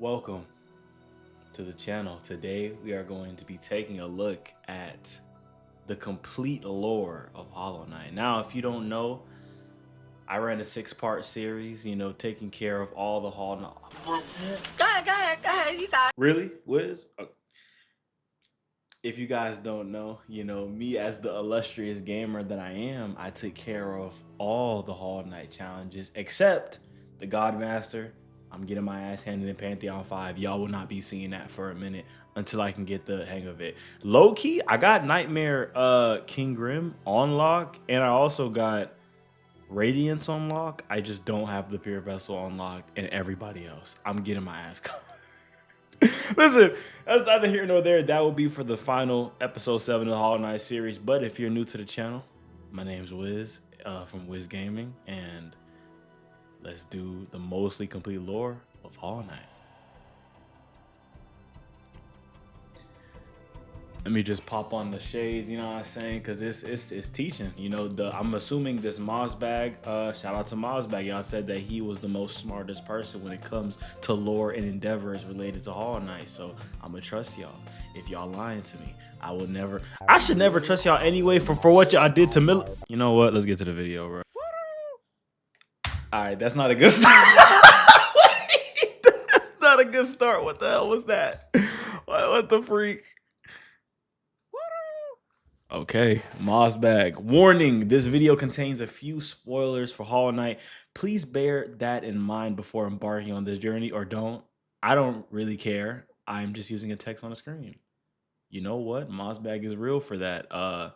Welcome to the channel. Today we are going to be taking a look at the complete lore of Hollow Knight. Now, if you don't know, I ran a 6-part series, taking care of all the Hollow Knight. Go ahead, you got it. Really? Wiz? Okay. If you guys don't know, me as the illustrious gamer that I am, I took care of all the Hollow Knight challenges except the Godmaster. I'm getting my ass handed in Pantheon 5. Y'all will not be seeing that for a minute until I can get the hang of it. Low key, I got Nightmare King Grim on lock, and I also got Radiance on lock. I just don't have the Pure Vessel unlocked and everybody else. I'm getting my ass covered. Listen, that's neither here nor there. That will be for the final episode 7 of the Hollow Knight series. But if you're new to the channel, my name's Wiz from Wiz Gaming, and let's do the mostly complete lore of Hollow Knight. Let me just pop on the shades, you know what I'm saying? Because it's teaching. I'm assuming this Mozbag, shout out to Mozbag, y'all said that he was the most smartest person when it comes to lore and endeavors related to Hollow Knight. So I'm going to trust y'all. If y'all lying to me, I should never trust y'all anyway for what y'all did to You know what? Let's get to the video, bro. All right, that's not a good start. That's not a good start. What the hell was that? What the freak? Okay, Mozbag. Warning, this video contains a few spoilers for Hollow Knight. Please bear that in mind before embarking on this journey, or don't. I don't really care. I'm just using a text on the screen. You know what? Mozbag is real for that.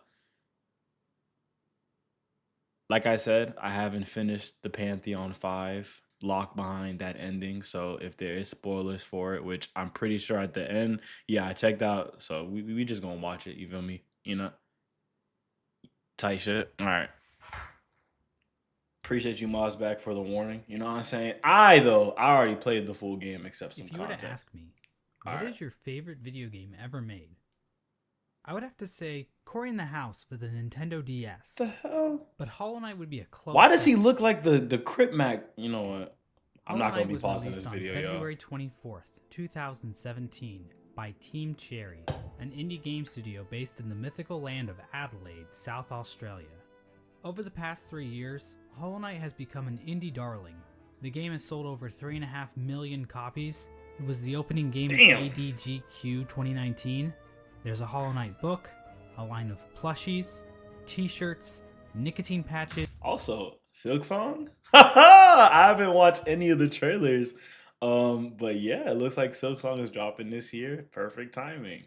Like I said, I haven't finished the Pantheon 5 locked behind that ending. So if there is spoilers for it, which I'm pretty sure at the end, yeah, I checked out. So we just gonna watch it, you feel me? Tight shit. All right. Appreciate you, Mozbag, for the warning. You know what I'm saying? I already played the full game except some content. If you were to ask me, what is your favorite video game ever made? I would have to say Cory in the House for the Nintendo DS. The hell? But Hollow Knight would be a close. Why does he look like the Crypt Mac? You know what? I'm not Hollow gonna be pausing this video, y'all. February 24th, 2017, by Team Cherry, an indie game studio based in the mythical land of Adelaide, South Australia. Over the past 3 years, Hollow Knight has become an indie darling. The game has sold over 3.5 million copies. It was the opening game at ADGQ 2019. There's a Hollow Knight book, a line of plushies, t-shirts, nicotine patches. Also, Silksong? I haven't watched any of the trailers. But yeah, it looks like Silksong is dropping this year. Perfect timing.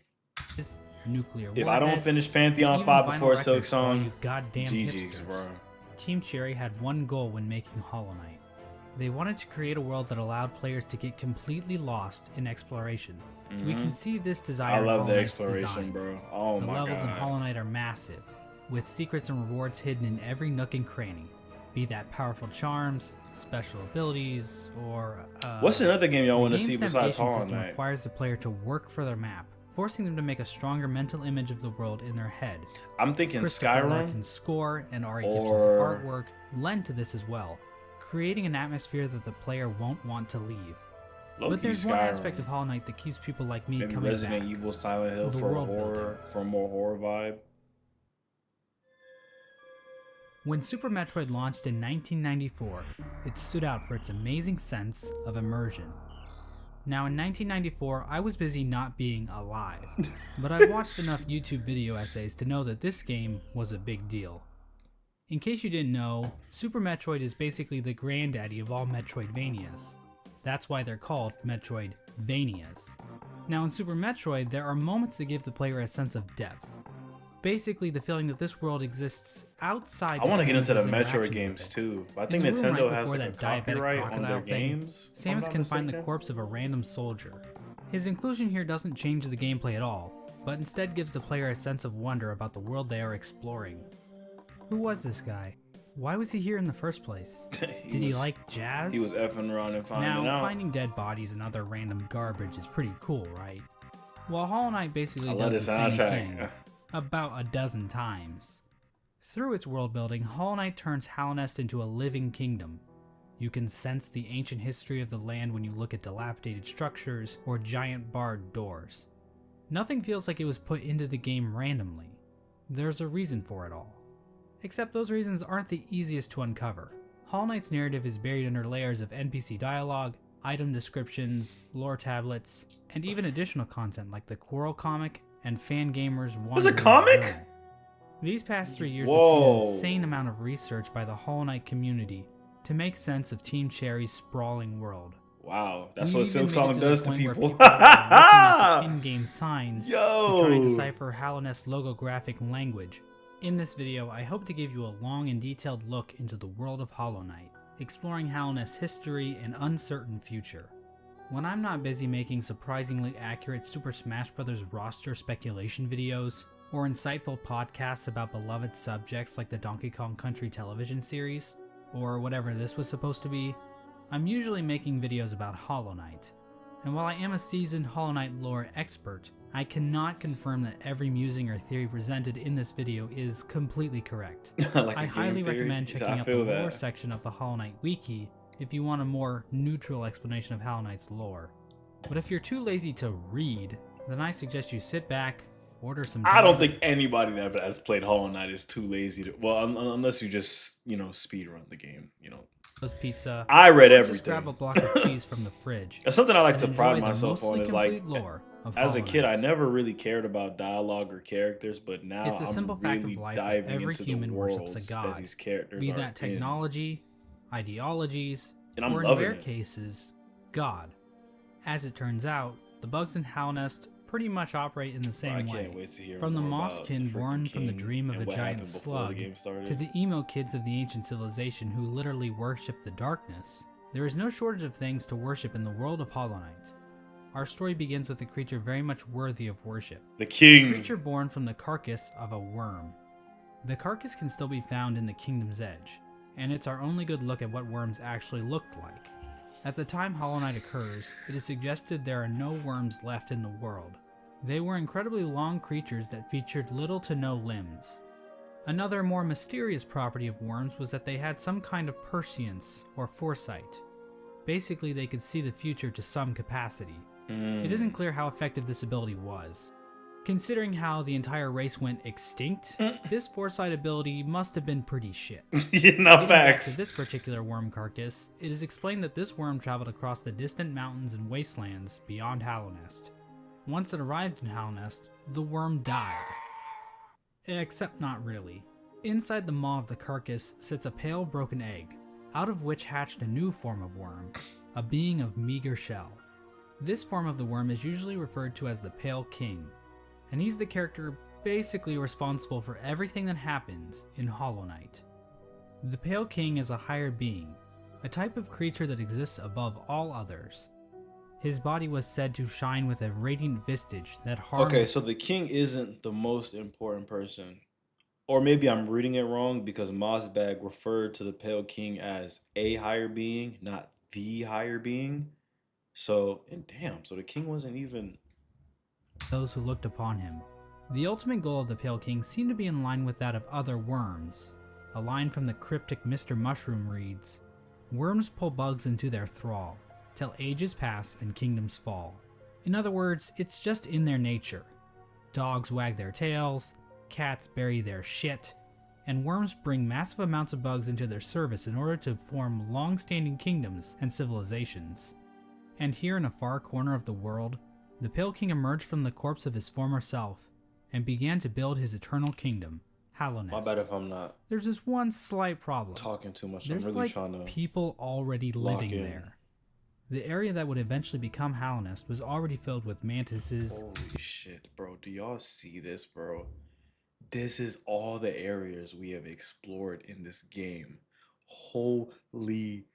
Nuclear if I don't finish Pantheon 5 before Silksong, you goddamn GG's, hipsters. bro. Team Cherry had one goal when making Hollow Knight. They wanted to create a world that allowed players to get completely lost in exploration. We can see this desire. I in love Hollow the Knight's exploration, design. bro. Oh the my god. The levels in Hollow Knight are massive, with secrets and rewards hidden in every nook and cranny. Be that powerful charms, special abilities, or what's another game y'all want to see besides Hollow Hollow Knight? Knight? Requires the player to work for their map, forcing them to make a stronger mental image of the world in their head. I'm thinking Skyrim. Larkin's score and Ari Gibson's artwork lend to this as well, creating an atmosphere that the player won't want to leave. But there's one aspect of Hollow Knight that keeps people like me coming Resident back. Evil, Silent Hill for a more horror vibe. When Super Metroid launched in 1994, it stood out for its amazing sense of immersion. Now in 1994, I was busy not being alive, but I've watched enough YouTube video essays to know that this game was a big deal. In case you didn't know, Super Metroid is basically the granddaddy of all Metroidvanias. That's why they're called Metroidvanias. Now in Super Metroid, there are moments that give the player a sense of depth. Basically, the feeling that this world exists outside. I want to get into the Metroid games too. I think Nintendo has like a copyright on their games. Samus can find the corpse of a random soldier. His inclusion here doesn't change the gameplay at all, but instead gives the player a sense of wonder about the world they are exploring. Who was this guy? Why was he here in the first place? Did he like jazz? He was effing around and finding out. Now, finding dead bodies and other random garbage is pretty cool, right? Well, Hollow Knight basically does the same thing. About a dozen times. Through its world building, Hollow Knight turns Hallownest into a living kingdom. You can sense the ancient history of the land when you look at dilapidated structures or giant barred doors. Nothing feels like it was put into the game randomly. There's a reason for it all. Except those reasons aren't the easiest to uncover. Hollow Knight's narrative is buried under layers of NPC dialogue, item descriptions, lore tablets, and even additional content like the Quarrel comic and fan gamers' There's a comic? Journal. These past 3 years Whoa. have seen an insane amount of research by the Hollow Knight community to make sense of Team Cherry's sprawling world. Wow, that's We what even made it Silksong to does the to point where people. are looking at the in-game signs Yo. to try and decipher Hallownest's logographic language. In this video, I hope to give you a long and detailed look into the world of Hollow Knight, exploring Hallownest's history and uncertain future. When I'm not busy making surprisingly accurate Super Smash Bros. Roster speculation videos, or insightful podcasts about beloved subjects like the Donkey Kong Country television series, or whatever this was supposed to be, I'm usually making videos about Hollow Knight. And while I am a seasoned Hollow Knight lore expert, I cannot confirm that every musing or theory presented in this video is completely correct. Like I a highly game theory? recommend checking I out the feel lore that. section of the Hollow Knight wiki if you want a more neutral explanation of Hollow Knight's lore. But if you're too lazy to read, then I suggest you sit back, order some I don't dinner, think anybody that has played Hollow Knight is too lazy to. Well, unless you just speed run the game. pizza, I read or everything. just grab a block of cheese from the fridge. That's something I like and to enjoy pride the myself on. mostly Is like, complete lore of as a Hollow kid, I Knight. never really cared about dialogue or characters, but now It's a I'm simple fact really of life that diving every into human the worships a worlds god, that these characters be are that in. technology, ideologies, And I'm or in loving rare it. cases, God. As it turns out, the bugs in Hallownest pretty much operate in the I same way. can't wait to hear From the more about Mosskin the born freaking from the king dream of and a what giant happened before slug, the game started. to the emo kids of the ancient civilization who literally worship the darkness, there is no shortage of things to worship in the world of Hollow Knight. Our story begins with a creature very much worthy of worship. The A king. creature born from the carcass of a worm. The carcass can still be found in the Kingdom's Edge, and it's our only good look at what worms actually looked like. At the time Hollow Knight occurs, it is suggested there are no worms left in the world. They were incredibly long creatures that featured little to no limbs. Another more mysterious property of worms was that they had some kind of prescience or foresight. Basically, they could see the future to some capacity. It isn't clear how effective this ability was. Considering how the entire race went extinct, this foresight ability must have been pretty shit. Yeah, no Getting back facts. to this particular worm carcass, it is explained that this worm traveled across the distant mountains and wastelands beyond Hallownest. Once it arrived in Hallownest, the worm died. Except not really. Inside the maw of the carcass sits a pale broken egg, out of which hatched a new form of worm, a being of meager shell. This form of the worm is usually referred to as the Pale King, and he's the character basically responsible for everything that happens in Hollow Knight. The Pale King is a higher being, a type of creature that exists above all others. His body was said to shine with a radiant visage that harmed. Okay, so the king isn't the most important person. Or maybe I'm reading it wrong because Mosbag referred to the Pale King as a higher being, not the higher being. So, and damn, so the king wasn't even. those who looked upon him. The ultimate goal of the Pale King seemed to be in line with that of other worms. A line from the cryptic Mr. Mushroom reads, "Worms pull bugs into their thrall, till ages pass and kingdoms fall." In other words, it's just in their nature. Dogs wag their tails, cats bury their shit, and worms bring massive amounts of bugs into their service in order to form long-standing kingdoms and civilizations. And here in a far corner of the world, the Pale King emerged from the corpse of his former self and began to build his eternal kingdom, Hallownest. My bad if I'm not There's this one slight problem. talking too much. There's I'm really like trying to. people already lock living in. there. The area that would eventually become Hallownest was already filled with mantises, Holy shit, bro. Do y'all see this, bro? This is all the areas we have explored in this game. Holy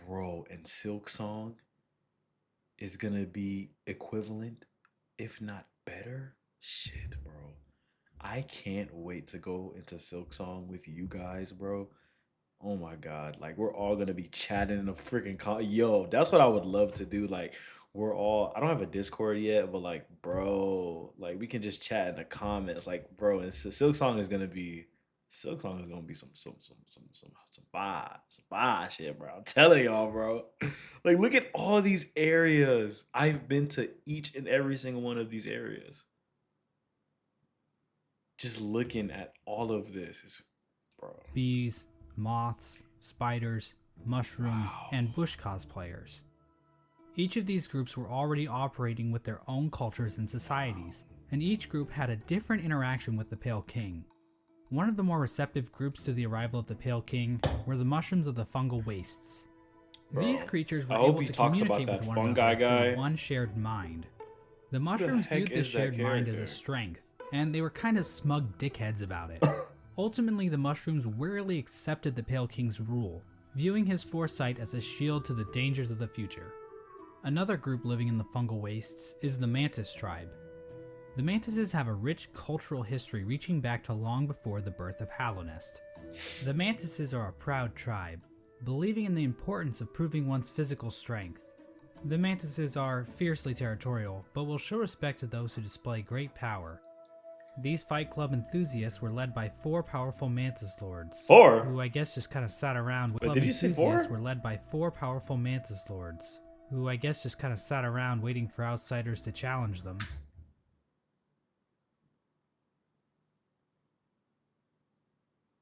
bro. And Silksong is gonna be equivalent, if not better. Shit, bro. I can't wait to go into Silksong with you guys, bro. Oh my god, like we're all gonna be chatting in a freaking yo, that's what I would love to do. Like we're all, I don't have a Discord yet, but like bro, like we can just chat in the comments. Like bro, and Silksong is gonna be Silksong is gonna be some fire shit, bro. I'm telling y'all, bro. Like, look at all these areas. I've been to each and every single one of these areas. Just looking at all of this is, bro. Bees, moths, spiders, mushrooms, Wow. and bush cosplayers. Each of these groups were already operating with their own cultures and societies, and each group had a different interaction with the Pale King. One of the more receptive groups to the arrival of the Pale King were the mushrooms of the fungal wastes. Bro, These creatures were I hope able he to talks about communicate with that one fungi another guy. through one shared mind. The mushrooms heck viewed this is that shared mind as a character? strength, and they were kind of smug dickheads about it. Ultimately, the mushrooms wearily accepted the Pale King's rule, viewing his foresight as a shield to the dangers of the future. Another group living in the fungal wastes is the Mantis tribe. The Mantises have a rich cultural history reaching back to long before the birth of Hallownest. The Mantises are a proud tribe, believing in the importance of proving one's physical strength. The Mantises are fiercely territorial, but will show respect to those who display great power. These Fight Club enthusiasts were led by 4 powerful Mantis Lords. 4? Who I guess just kind of sat around. Wait, did you say 4? Enthusiasts were led by 4 powerful Mantis Lords, who I guess just kind of sat around waiting for outsiders to challenge them.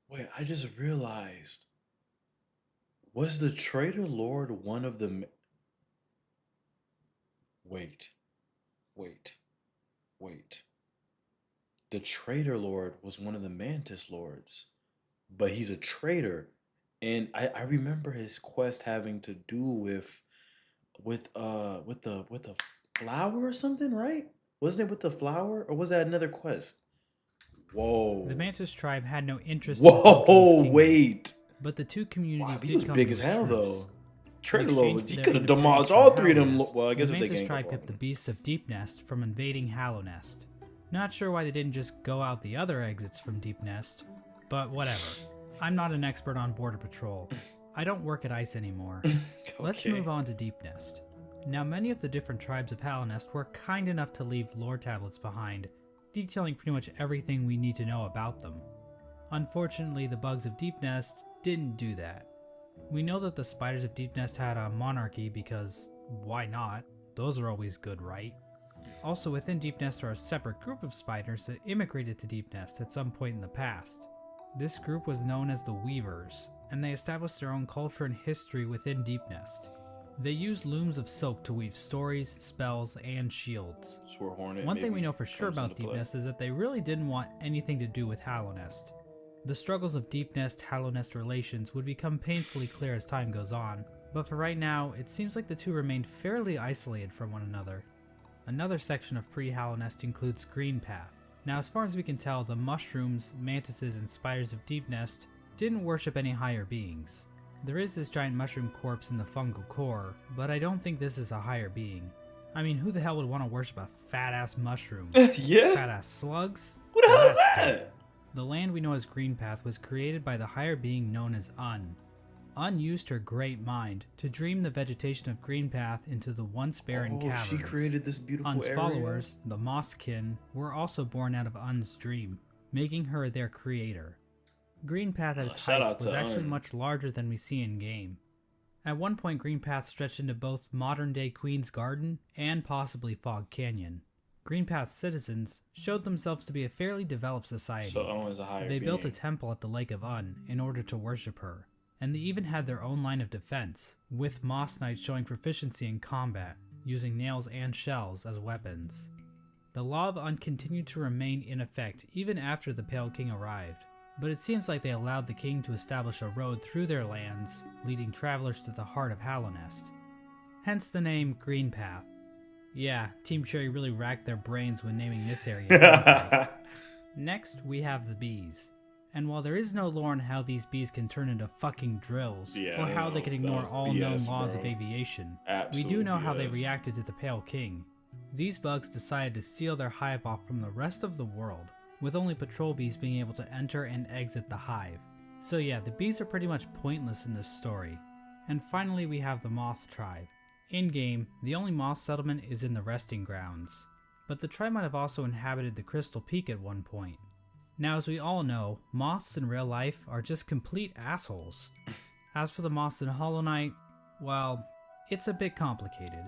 Wait, I just realized. Was the Traitor Lord one of the... Wait. The Traitor Lord was one of the Mantis Lords, but he's a traitor. And I remember his quest having to do with the flower or something, right? Wasn't it with the flower, or was that another quest? Whoa. The Mantis tribe had no interest in the King's kingdom, Wait. but the two communities Wow, he did was come big to as a hell truce. though. Traitor Lord was, For he their could have independence demolished from all 3 of them. Hallownest, Well, I guess the if they Mantis gang tribe up kept on the him. beasts of Deep Nest from invading Hallownest. Not sure why they didn't just go out the other exits from Deep Nest, but whatever. I'm not an expert on border patrol. I don't work at ICE anymore. Let's Okay. move on to Deep Nest. Now, many of the different tribes of Hallownest were kind enough to leave lore tablets behind, detailing pretty much everything we need to know about them. Unfortunately, the bugs of Deep Nest didn't do that. We know that the spiders of Deep Nest had a monarchy because why not? Those are always good, right? Also, within Deep Nest are a separate group of spiders that immigrated to Deep Nest at some point in the past. This group was known as the Weavers, and they established their own culture and history within Deep Nest. They used looms of silk to weave stories, spells, and shields. Swore Hornet One thing we maybe know for sure comes about into Deep play. Nest is that they really didn't want anything to do with Hallownest. The struggles of Deep Nest Hallownest relations would become painfully clear as time goes on, but for right now, it seems like the two remained fairly isolated from one another. Another section of pre-Hallownest includes Green Path. Now, as far as we can tell, the mushrooms, mantises, and spiders of Deep Nest didn't worship any higher beings. There is this giant mushroom corpse in the fungal core, but I don't think this is a higher being. I mean, who the hell would want to worship a fat-ass mushroom? Yeah. Fat-ass slugs? What the hell is That's that? dope. The land we know as Green Path was created by the higher being known as Un. Un used her great mind to dream the vegetation of Green Path into the once barren caverns. She created this beautiful Un's area. followers, the Mosskin, were also born out of Un's dream, making her their creator. Green Path at its Shout height out was to actually Un. much larger than we see in game. At one point, Green Path stretched into both modern-day Queen's Garden and possibly Fog Canyon. Green Path's citizens showed themselves to be a fairly developed society. So Un is a higher They being. built a temple at the Lake of Un in order to worship her, and they even had their own line of defense, with Moss Knights showing proficiency in combat, using nails and shells as weapons. The Law of Un continued to remain in effect even after the Pale King arrived, but it seems like they allowed the king to establish a road through their lands, leading travelers to the heart of Hallownest. Hence the name Green Path. Yeah, Team Cherry really racked their brains when naming this area. didn't they? Next, we have the bees. And while there is no lore on how these bees can turn into fucking drills, Yeah, or how they can ignore that's all BS, known laws bro. of aviation, we Absolute do know how they BS. reacted to the Pale King. These bugs decided to seal their hive off from the rest of the world, with only patrol bees being able to enter and exit the hive. So yeah, the bees are pretty much pointless in this story. And finally we have the Moth tribe. In-game, the only moth settlement is in the Resting Grounds, but the tribe might have also inhabited the Crystal Peak at one point. Now, as we all know, moths in real life are just complete assholes. As for the moths in Hollow Knight, well, it's a bit complicated.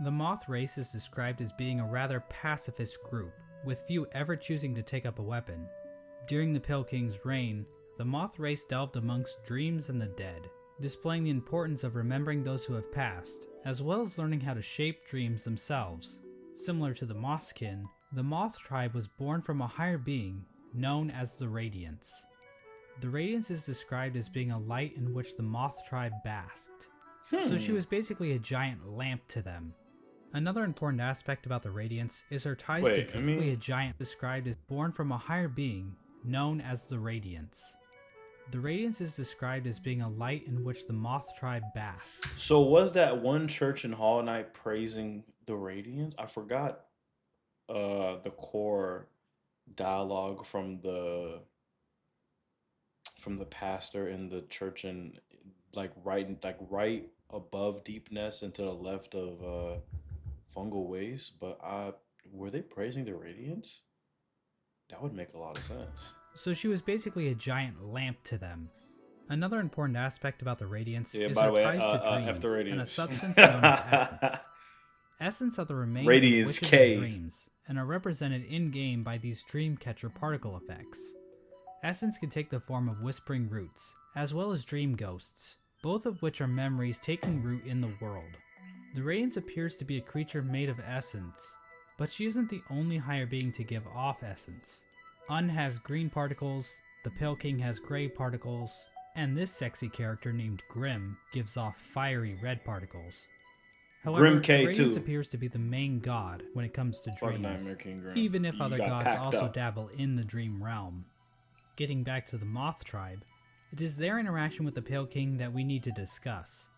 The moth race is described as being a rather pacifist group, with few ever choosing to take up a weapon. During the Pale King's reign, the moth race delved amongst dreams and the dead, displaying the importance of remembering those who have passed, as well as learning how to shape dreams themselves. Similar to the Mothskin, the moth tribe was born from a higher being known as the Radiance. The Radiance is described as being a light in which the moth tribe basked, so she was basically a giant lamp to them. Another important aspect about the Radiance is her ties to typically a giant described as born from a higher being known as the Radiance. The Radiance is described as being a light in which the moth tribe basked. So was that one church in Hollow Knight praising the Radiance? I forgot the core dialogue from the pastor in the church, and right above Deep Nest and to the left of Fungal Waste. But were they praising the Radiance? That would make a lot of sense. So she was basically a giant lamp to them. Another important aspect about the Radiance is by her the way, ties to dreams and a Radiance. substance known as essence. Essence are the remains Radiance of witches K. and dreams, and are represented in-game by these Dreamcatcher particle effects. Essence can take the form of whispering roots, as well as dream ghosts, both of which are memories taking root in the world. The Radiance appears to be a creature made of essence, but she isn't the only higher being to give off essence. Un has green particles, the Pale King has gray particles, and this sexy character named Grim gives off fiery red particles. However, Grim K the Radiance too. appears to be the main god when it comes to Fuck dreams, Nightmare King Grim. even if You other got gods packed also up. dabble in the dream realm. Getting back to the Moth tribe, it is their interaction with the Pale King that we need to discuss.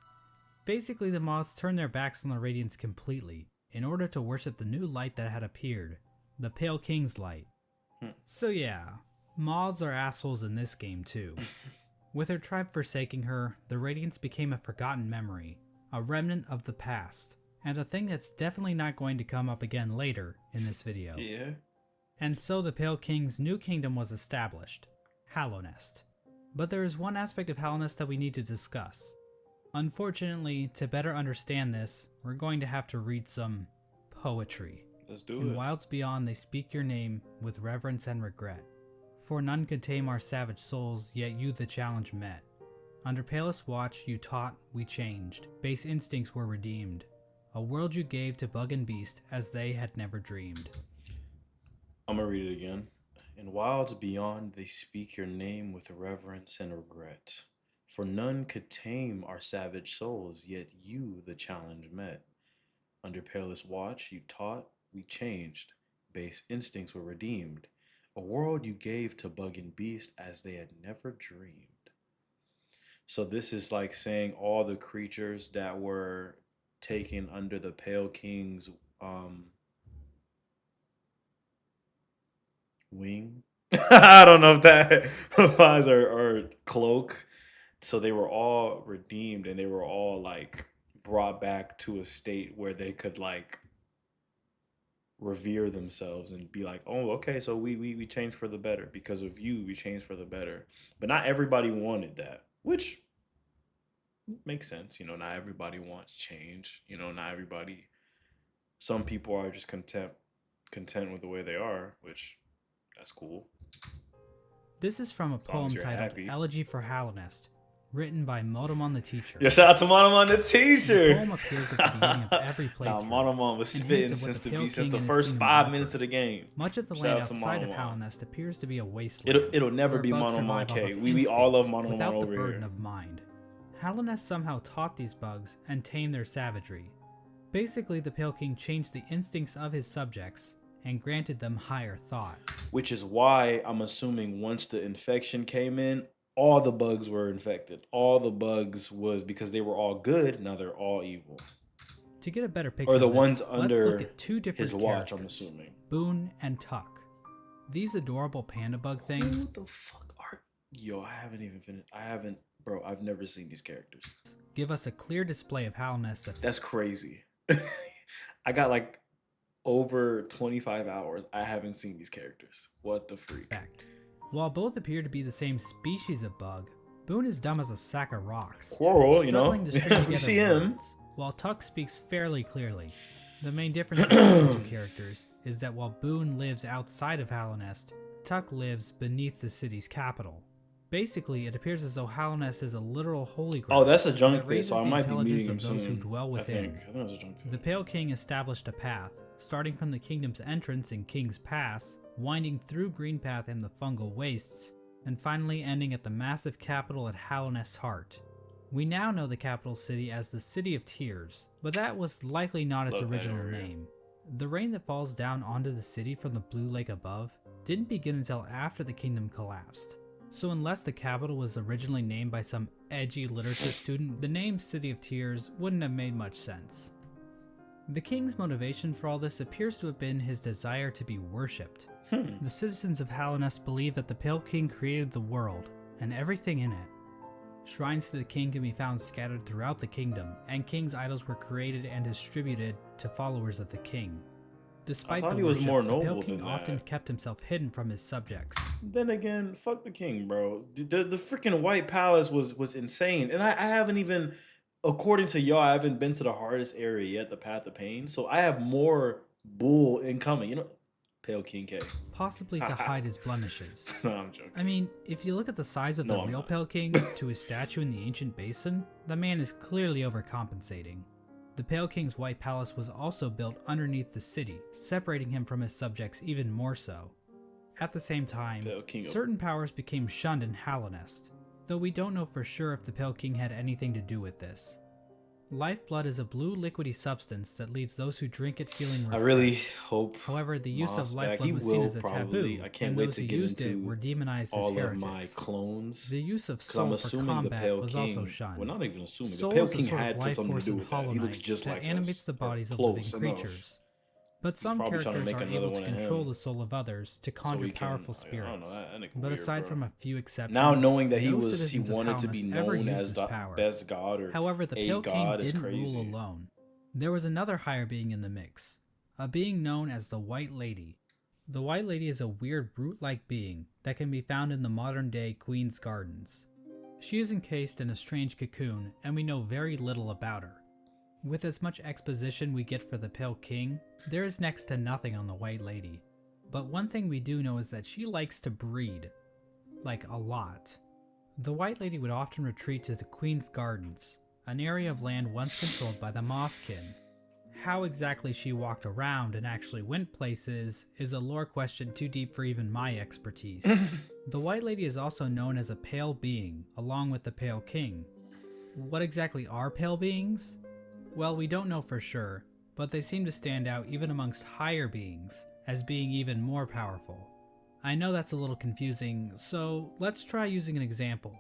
Basically, the Moths turned their backs on the Radiance completely, in order to worship the new light that had appeared, the Pale King's light. So yeah, Moths are assholes in this game too. With her tribe forsaking her, the Radiance became a forgotten memory, a remnant of the past, and a thing that's definitely not going to come up again later in this video. Yeah. And so the Pale King's new kingdom was established, Hallownest. But there is one aspect of Hallownest that we need to discuss. Unfortunately, to better understand this, we're going to have to read some poetry. Let's do In it. Wilds Beyond they speak your name with reverence and regret. For none could tame our savage souls, yet you the challenge met. Under palest watch you taught, we changed. Base instincts were redeemed. A world you gave to bug and beast as they had never dreamed. I'm gonna read it again. In wilds beyond they speak your name with reverence and regret. For none could tame our savage souls, yet you the challenge met. Under perilous watch you taught, we changed. Base instincts were redeemed. A world you gave to bug and beast as they had never dreamed. So this is like saying all the creatures that were taken under the Pale King's wing. I don't know if that applies or cloak. So they were all redeemed and they were all like brought back to a state where they could like revere themselves and be like, oh, okay, so we changed for the better. Because of you, we changed for the better. But not everybody wanted that, which makes sense. You know, not everybody wants change. You know, not everybody. Some people are just content with the way they are, which that's cool. This is from a long as poem you're titled happy. Elegy for Hallownest, written by Motomon the Teacher. Yeah, shout out to Monomon the The teacher. poem appears at the beginning of every Nah, playthrough. Monomon was and spitting hints at what since the the Pale since King the and his first kingdom 5 offer. minutes of the game. Much of the Shout land out to outside of Monomon. Hallownest appears to be a wasteland. It'll never where be bugs Monomon survive K. off of We all love instinct Monomon without the over burden here. of mind. Hallownest somehow taught these bugs and tamed their savagery. Basically, the Pale King changed the instincts of his subjects and granted them higher thought. Which is why I'm assuming once the infection came in, all the bugs were infected. All the bugs was because they were all good, now they're all evil. To get a better picture Or the of this, ones let's under look at two different his watch, characters, I'm assuming. Boone and Tuck. These adorable panda bug things What the fuck are... Yo, I haven't even finished. Bro, I've never seen these characters. give us a clear display of Hallownest's effect. That's crazy. I got like over 25 hours. I haven't seen these characters. What the freak? While both appear to be the same species of bug, Boone is dumb as a sack of rocks, Quarrel, you know. struggling to string We together see him. words, while Tuck speaks fairly clearly. The main difference between these two characters is that while Boone lives outside of Hallownest, Tuck lives beneath the city's capital. Basically, it appears as though Hallownest is a literal holy grail. Oh, that's a junk that pit, raises so I the might be meeting intelligence him of those soon. who dwell within. I think that's a junk pit. The Pale King established a path, starting from the kingdom's entrance in King's Pass, winding through Greenpath and the fungal wastes, and finally ending at the massive capital at Hallownest's heart. We now know the capital city as the City of Tears, but that was likely not its original name. The rain that falls down onto the city from the blue lake above didn't begin until after the kingdom collapsed. So unless the capital was originally named by some edgy literature student, the name City of Tears wouldn't have made much sense. The king's motivation for all this appears to have been his desire to be worshipped. The citizens of Hallownest believe that the Pale King created the world, and everything in it. Shrines to the king can be found scattered throughout the kingdom, and king's idols were created and distributed to followers of the king. Despite the worship, the Pale King often kept himself hidden from his subjects. Then again, fuck the king, bro. The freaking White Palace was insane. And I haven't even, according to y'all, I haven't been to the hardest area yet, the Path of Pain. So I have more bull incoming, you know? Pale King K. Possibly to hide his blemishes. No, I'm joking. I mean, if you look at the size of the real Pale King to his statue in the ancient basin, the man is clearly overcompensating. The Pale King's White Palace was also built underneath the city, separating him from his subjects even more so. At the same time, certain powers became shunned in Hallownest, though we don't know for sure if the Pale King had anything to do with this. Lifeblood is a blue liquidy substance that leaves those who drink it feeling refreshed. I really hope. However, the use of lifeblood was seen as a taboo, and those who used it were demonized as heretics. My clones. The use of soul for combat was also shunned. Well, not even assuming. Soul the Pale is a King sort of had life something force to do in with that. Hollow He looks Knight just that like animates us, the bodies or of living close enough. creatures. But some probably trying to characters make are another able to one of control him. the soul of others to conjure powerful I don't know, spirits. that nigga But weird, aside bro. from a few exceptions, Now knowing that he no wanted to be citizens of known Hallownest as ever the used his power. best god or However, the a Pale King god is didn't crazy. rule alone. There was another higher being in the mix, a being known as the White Lady. The White Lady is a weird brute-like being that can be found in the modern-day Queen's Gardens. She is encased in a strange cocoon, and we know very little about her. With as much exposition we get for the Pale King, there is next to nothing on the White Lady. But one thing we do know is that she likes to breed. Like, a lot. The White Lady would often retreat to the Queen's Gardens, an area of land once controlled by the Mosskin. How exactly she walked around and actually went places is a lore question too deep for even my expertise. The White Lady is also known as a pale being, along with the Pale King. What exactly are pale beings? Well, we don't know for sure, but they seem to stand out even amongst higher beings, as being even more powerful. I know that's a little confusing, so let's try using an example.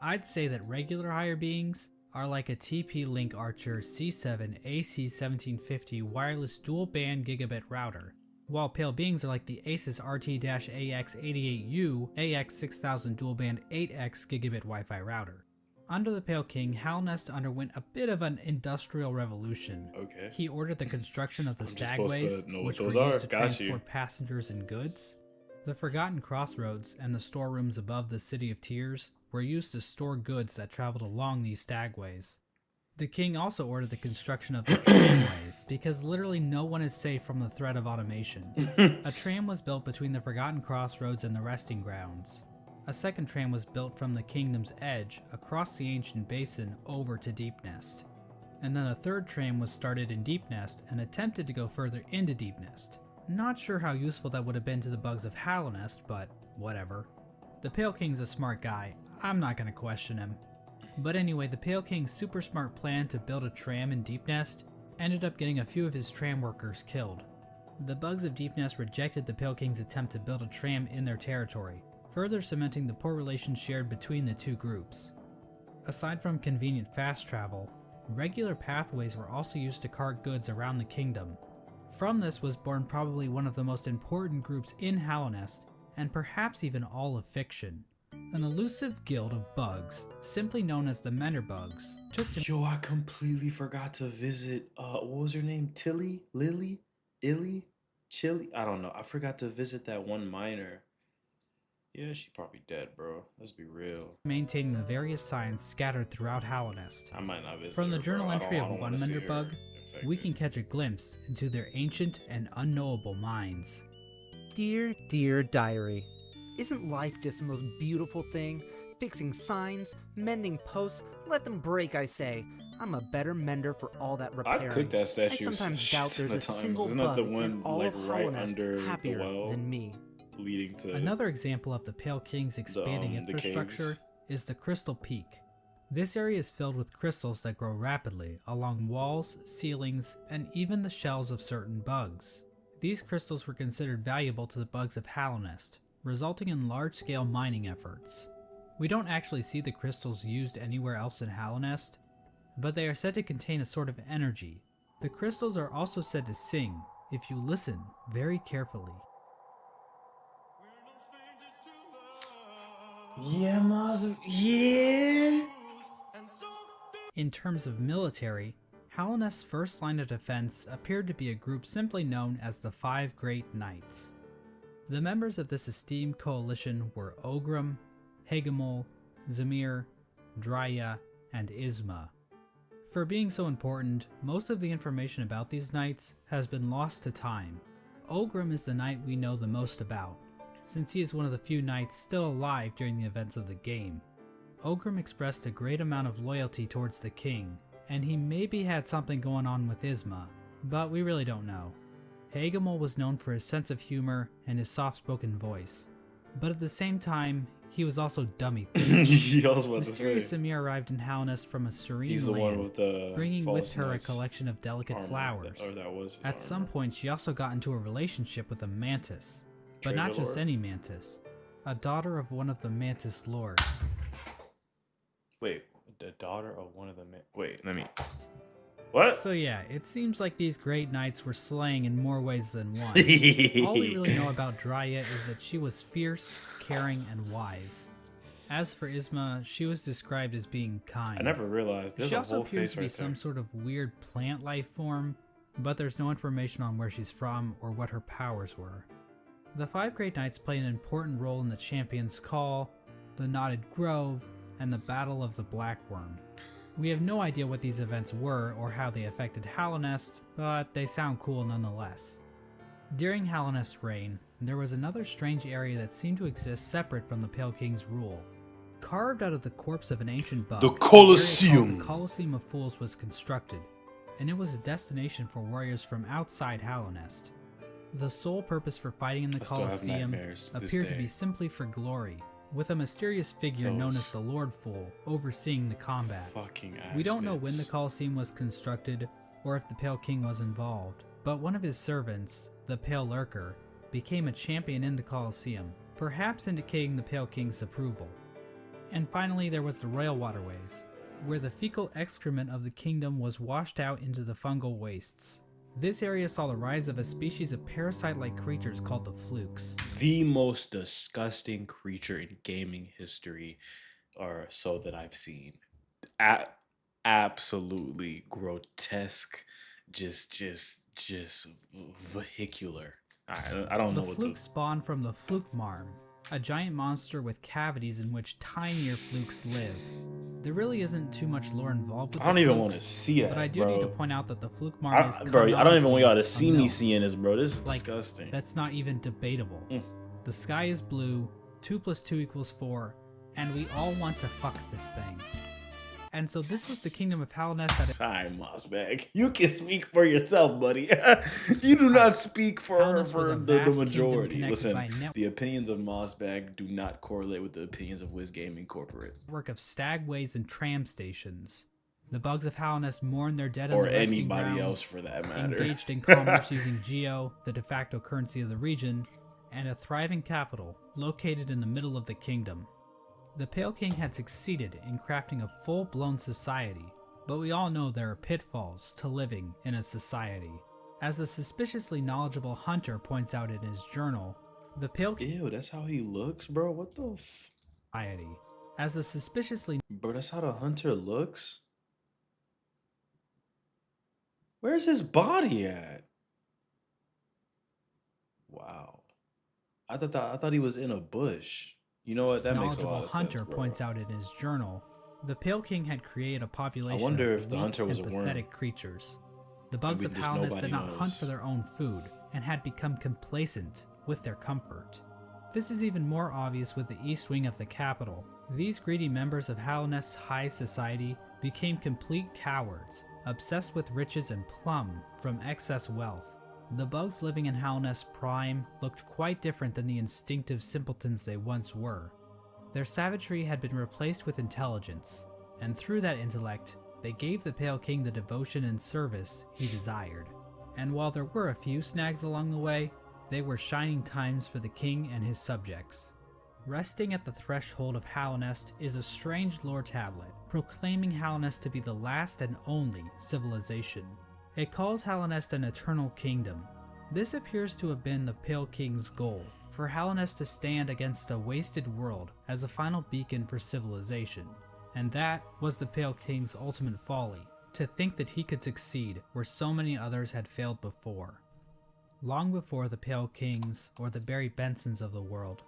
I'd say that regular higher beings are like a TP-Link Archer C7 AC1750 wireless dual-band gigabit router, while pale beings are like the Asus RT-AX88U AX6000 dual-band 8X gigabit Wi-Fi router. Under the Pale King, Hallownest underwent a bit of an industrial revolution. Okay. He ordered the construction of the I'm just supposed stagways, to know what which those were are. used to Got transport you. passengers and goods. The Forgotten Crossroads and the storerooms above the City of Tears were used to store goods that traveled along these stagways. The king also ordered the construction of the tramways, because literally no one is safe from the threat of automation. A tram was built between the Forgotten Crossroads and the resting grounds. A second tram was built from the kingdom's edge across the ancient basin over to Deep Nest. And then a third tram was started in Deep Nest and attempted to go further into Deep Nest. Not sure how useful that would have been to the bugs of Hallownest, but whatever. The Pale King's a smart guy, I'm not gonna question him. But anyway, the Pale King's super smart plan to build a tram in Deep Nest ended up getting a few of his tram workers killed. The bugs of Deep Nest rejected the Pale King's attempt to build a tram in their territory, further cementing the poor relations shared between the two groups. Aside from convenient fast travel, regular pathways were also used to cart goods around the kingdom. From this was born probably one of the most important groups in Hallownest, and perhaps even all of fiction. An elusive guild of bugs, simply known as the Menderbugs, took to— Yo, I completely forgot to visit, what was her name? Tilly? Lily? Illy? Chili? I don't know. I forgot to visit that one miner. Yeah, she probably dead, bro. Let's be real. maintaining the various signs scattered throughout Halonest. I might not visit From the her, journal bro. entry I of don't one want to see mender her bug, we infected. can catch a glimpse into their ancient and unknowable minds. Dear, dear diary, isn't life just the most beautiful thing? Fixing signs, mending posts, let them break, I say. I'm a better mender for all that repairing. I've cooked that statue I sometimes a doubt shit ton there's a of times. single Isn't that the bug one in all like of right Halonest under the happier well, than me. leading to Another example of the Pale King's expanding the infrastructure caves? is the Crystal Peak. This area is filled with crystals that grow rapidly along walls, ceilings, and even the shells of certain bugs. These crystals were considered valuable to the bugs of Halonest, resulting in large-scale mining efforts. We don't actually see the crystals used anywhere else in Halonest, but they are said to contain a sort of energy. The crystals are also said to sing if you listen very carefully. Yeah, Maz. Yeah. In terms of military, Halonest's first line of defense appeared to be a group simply known as the Five Great Knights. The members of this esteemed coalition were Ogrim, Hegemol, Zamir, Drya, and Isma. For being so important, most of the information about these knights has been lost to time. Ogrim is the knight we know the most about, since he is one of the few knights still alive during the events of the game. Ogrim expressed a great amount of loyalty towards the king, and he maybe had something going on with Isma, but we really don't know. Hegemol was known for his sense of humor and his soft-spoken voice, but at the same time, he was also dummy thick. Yeah, I was about to Mysterious say. Samir arrived in Halonest from a serene He's the land, one with the bringing false with her a knight's collection of delicate armor, flowers. Or that was his At armor. some point, she also got into a relationship with a mantis, but not just Travelor? any mantis, a daughter of one of the mantis lords. Wait, the daughter of one of the men. Wait, let me. What? So yeah, it seems like these great knights were slaying in more ways than one. All we really know about Drya is that she was fierce, caring, and wise. As for Isma, she was described as being kind. I never realized. There's She a also whole appears face to be right some there. sort of weird plant life form, but there's no information on where she's from or what her powers were. The Five Great Knights play an important role in the Champion's Call, the Knotted Grove, and the Battle of the Blackworm. We have no idea what these events were or how they affected Halonest, but they sound cool nonetheless. During Halonest's reign, there was another strange area that seemed to exist separate from the Pale King's rule. Carved out of the corpse of an ancient bug, The an area Colosseum. called the Colosseum of Fools was constructed, and it was a destination for warriors from outside Halonest. The sole purpose for fighting in the I still have Colosseum nightmares to this appeared to day. be simply for glory, with a mysterious figure known as Those the Lord Fool overseeing the combat. Fucking ass We don't know when the bits. Colosseum was constructed or if the Pale King was involved, but one of his servants, the Pale Lurker, became a champion in the Colosseum, perhaps indicating the Pale King's approval. And finally, there was the Royal Waterways, where the fecal excrement of the kingdom was washed out into the fungal wastes. This area saw the rise of a species of parasite-like creatures called the flukes. The most disgusting creature in gaming history, or so that I've seen. Absolutely grotesque, just vehicular. I don't know The what flukes spawned from the fluke marm, a giant monster with cavities in which tinier flukes live. There really isn't too much lore involved with I don't the even flukes, want to see that, but I do bro. need to point out that the fluke marm is Bro, I don't even want y'all to canonically see a me MILF. seeing this, bro. This is Like, disgusting. That's not even debatable. The sky is blue, 2 + 2 = 4, and we all want to fuck this thing. And so this was the kingdom of Halonest at Sorry, Mossbag. You can speak for yourself, buddy. You do not speak for Halonest was a the vast kingdom majority. connected Listen, by a the opinions of Mossbag do not correlate with the opinions of Wiz Gaming Corporate. network of stagways and tram stations. The bugs of Halonest mourned their dead Or on the resting anybody grounds, else for that matter. engaged in commerce using Geo, the de facto currency of the region, and a thriving capital located in the middle of the kingdom. The Pale King had succeeded in crafting a full-blown society, but we all know there are pitfalls to living in a society. As a suspiciously knowledgeable hunter points out in his journal, the Pale King Ew, that's how he looks, bro. What the society. As a suspiciously Bro, that's how the hunter looks? Where's his body at? Wow. I thought he was in a bush. You know what? That makes a Knowledgeable lot of sense, Hunter bro. points out in his journal, the Pale King had created a population I of wonder weak if the and hunter was a pathetic worm. creatures. The bugs Maybe of just Hallownest nobody did not hunt knows. for their own food and had become complacent with their comfort. This is even more obvious with the east wing of the capital. These greedy members of Hallownest's high society became complete cowards, obsessed with riches and plumb from excess wealth. The bugs living in Hallownest's prime looked quite different than the instinctive simpletons they once were. Their savagery had been replaced with intelligence, and through that intellect, they gave the Pale King the devotion and service he desired. And while there were a few snags along the way, they were shining times for the king and his subjects. Resting at the threshold of Hallownest is a strange lore tablet, proclaiming Hallownest to be the last and only civilization. It calls Hallownest an eternal kingdom. This appears to have been the Pale King's goal, for Hallownest to stand against a wasted world as a final beacon for civilization. And that was the Pale King's ultimate folly, to think that he could succeed where so many others had failed before. Long before the Pale Kings or the Barry Bensons of the world,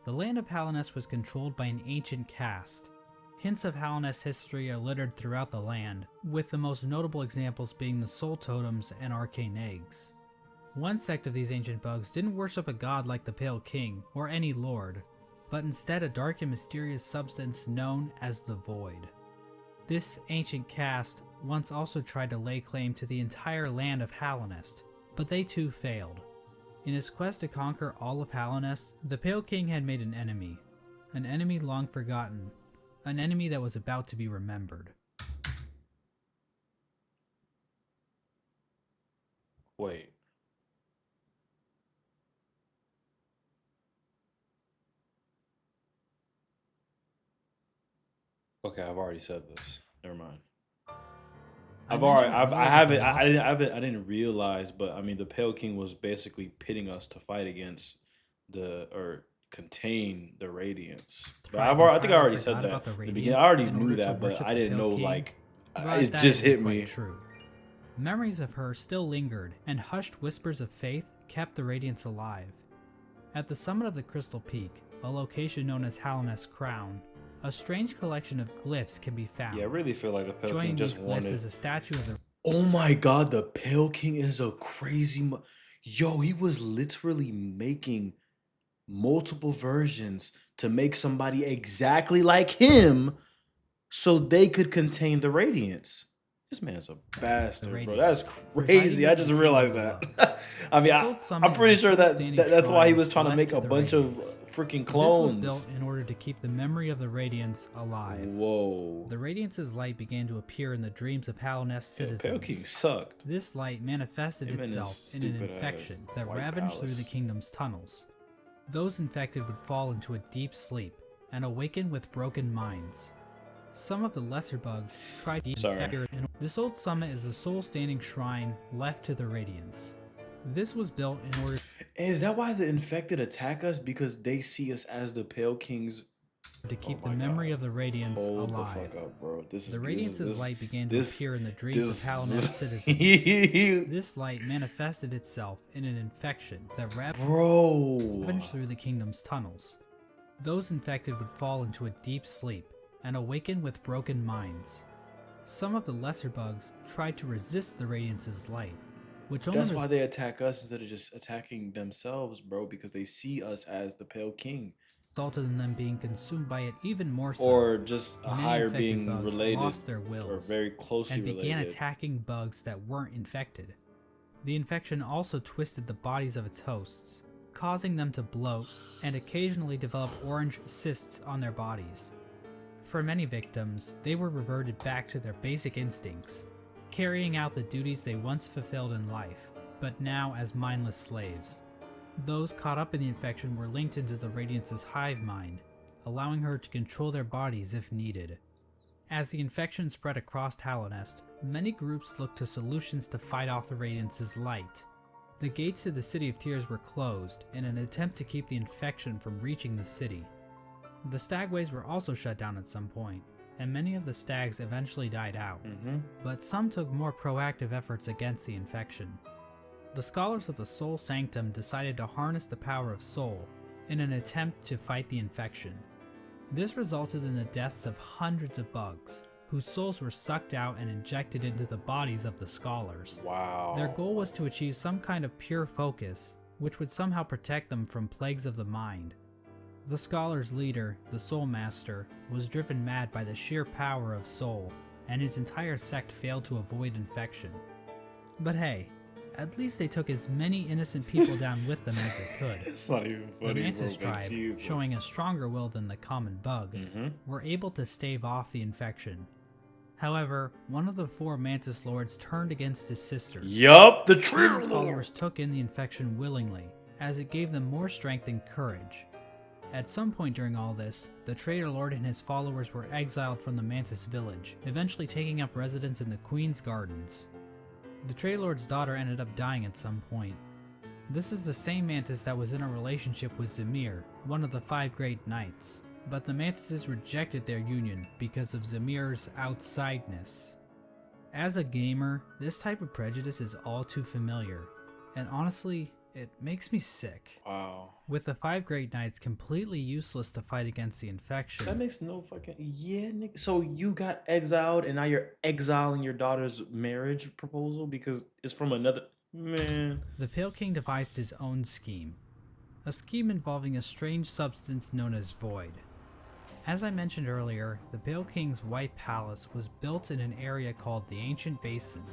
the land of Hallownest was controlled by an ancient caste. Hints of Hallownest's history are littered throughout the land, with the most notable examples being the soul totems and arcane eggs. One sect of these ancient bugs didn't worship a god like the Pale King or any lord, but instead a dark and mysterious substance known as the Void. This ancient caste once also tried to lay claim to the entire land of Hallownest, but they too failed. In his quest to conquer all of Hallownest, the Pale King had made an enemy long forgotten, an enemy that was about to be remembered. Wait. Okay, I've already said this. Never mind. I didn't realize, but I mean, the Pale King was basically pitting us to fight against or contain the Radiance. But I think I already said that in the beginning. I already knew that, but I didn't know, like, it just hit me. True. Memories of her still lingered, and hushed whispers of faith kept the Radiance alive. At the summit of the Crystal Peak, a location known as Hallownest Crown, a strange collection of glyphs can be found. Yeah, I really feel like the Pale Joining King just these glyphs wanted. is a statue of the. Oh my God, the Pale King is a crazy. Yo, he was literally making multiple versions to make somebody exactly like him, so they could contain the Radiance. This man's a bastard, bro. That's crazy. I just realized that. I mean, I'm pretty sure that's why he was trying to make a bunch of freaking clones. This was built in order to keep the memory of the Radiance alive. Whoa. The Radiance's light began to appear in the dreams of Hallownest citizens. Pale King sucked. This light manifested itself in an infection that ravaged through the kingdom's tunnels. Those infected would fall into a deep sleep and awaken with broken minds. Some of the lesser bugs tried to infect her. This old summit is the sole standing shrine left to the Radiance. This was built in order. Is that why the infected attack us? Because they see us as the Pale King's. To keep the memory of the Radiance alive. The fuck up, bro. The Radiance's light began to appear in the dreams of Hallownest citizens. This light manifested itself in an infection that ravaged through the kingdom's tunnels. Those infected would fall into a deep sleep and awaken with broken minds. Some of the lesser bugs tried to resist the Radiance's light, which only. That's why they attack us instead of just attacking themselves, bro, because they see us as the Pale King. Resulted in them being consumed by it even more so. Or just a Many higher being bugs related lost their wills or very closely and began related. attacking bugs that weren't infected. The infection also twisted the bodies of its hosts, causing them to bloat and occasionally develop orange cysts on their bodies. For many victims, they were reverted back to their basic instincts, carrying out the duties they once fulfilled in life, but now as mindless slaves. Those caught up in the infection were linked into the Radiance's hive mind, allowing her to control their bodies if needed. As the infection spread across Hallownest, many groups looked to solutions to fight off the Radiance's light. The gates to the City of Tears were closed in an attempt to keep the infection from reaching the city. The stagways were also shut down at some point, and many of the stags eventually died out, but some took more proactive efforts against the infection. The scholars of the Soul Sanctum decided to harness the power of Soul in an attempt to fight the infection. This resulted in the deaths of hundreds of bugs, whose souls were sucked out and injected into the bodies of the scholars. Wow. Their goal was to achieve some kind of pure focus, which would somehow protect them from plagues of the mind. The scholars' leader, the Soul Master, was driven mad by the sheer power of soul, and his entire sect failed to avoid infection. But hey, at least they took as many innocent people down with them as they could. It's not even funny. The Mantis bro, tribe, Jesus. showing a stronger will than the common bug, were able to stave off the infection. However, one of the 4 Mantis Lords turned against his sisters. Yup, the The traitor followers took in the infection willingly, as it gave them more strength and courage. At some point during all this, the Traitor Lord and his followers were exiled from the Mantis village, eventually taking up residence in the Queen's Gardens. The Traitor Lord's daughter ended up dying at some point. This is the same Mantis that was in a relationship with Zamir, one of the 5 Great Knights, but the Mantises rejected their union because of Zamir's outsideness. As a gamer, this type of prejudice is all too familiar, and honestly, it makes me sick. Wow. With the 5 Great Knights completely useless to fight against the infection. That makes no fucking nigga. So you got exiled, and now you're exiling your daughter's marriage proposal because it's from another man. The Pale King devised his own scheme. A scheme involving a strange substance known as void. As I mentioned earlier, the Pale King's White Palace was built in an area called the Ancient Basin,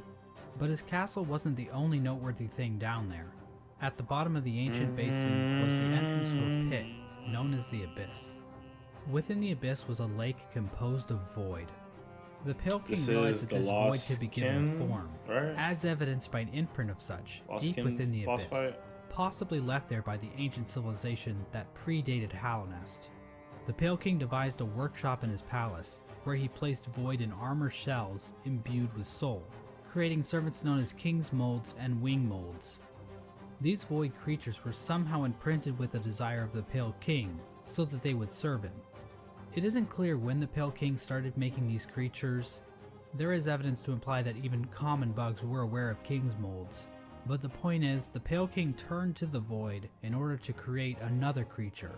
but his castle wasn't the only noteworthy thing down there. At the bottom of the Ancient Basin was the entrance to a pit known as the Abyss. Within the Abyss was a lake composed of void. The Pale King realized that this void could be given form, right? as evidenced by an imprint of such deep within the Abyss, possibly left there by the ancient civilization that predated Hallownest. The Pale King devised a workshop in his palace, where he placed void in armor shells imbued with soul, creating servants known as King's Molds and Wing Molds. These void creatures were somehow imprinted with the desire of the Pale King, so that they would serve him. It isn't clear when the Pale King started making these creatures. There is evidence to imply that even common bugs were aware of King's Molds, but the point is, the Pale King turned to the void in order to create another creature,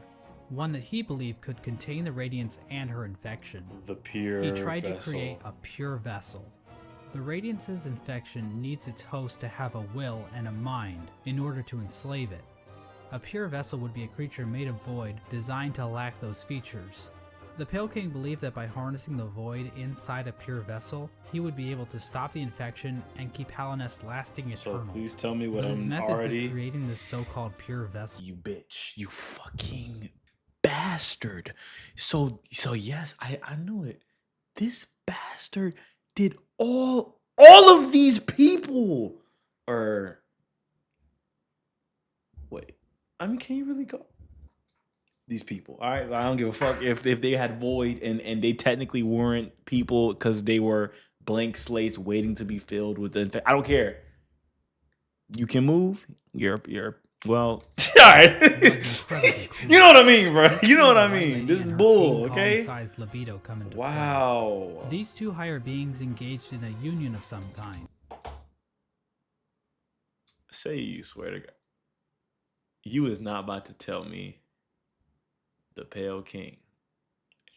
one that he believed could contain the Radiance and her infection. The pure He tried vessel. to create a pure vessel. The Radiance's infection needs its host to have a will and a mind in order to enslave it. A pure vessel would be a creature made of void designed to lack those features. The Pale King believed that by harnessing the void inside a pure vessel, he would be able to stop the infection and keep Hallownest lasting eternal. So please tell me what But his I'm method already. for creating this so-called pure vessel. You bitch. You fucking bastard. So yes, I knew it. This bastard did all of these people. Or wait. I mean, can you really go? These people. All right, I don't give a fuck if they had void and they technically weren't people because they were blank slates waiting to be filled with the. I don't care. You can move. You're well. All right. You know what I mean, bro. You know what I mean. This is bull. Okay. Libido come into Wow. play. These 2 higher beings engaged in a union of some kind. Say you swear to God. You is not about to tell me the Pale King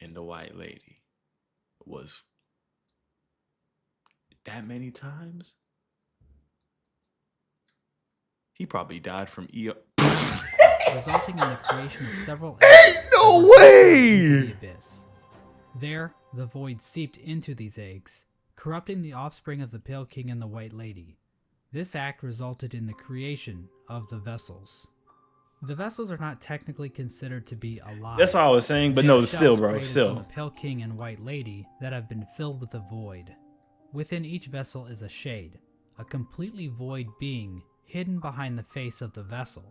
and the White Lady was that many times? He probably died from resulting in the creation of several Ain't no way! into the abyss. There, the void seeped into these eggs, corrupting the offspring of the Pale King and the White Lady. This act resulted in the creation of the vessels. The vessels are not technically considered to be alive. That's what I was saying, but They no, are still, shells bro, created still. from the Pale King and White Lady that have been filled with the void. Within each vessel is a shade, a completely void being hidden behind the face of the vessel.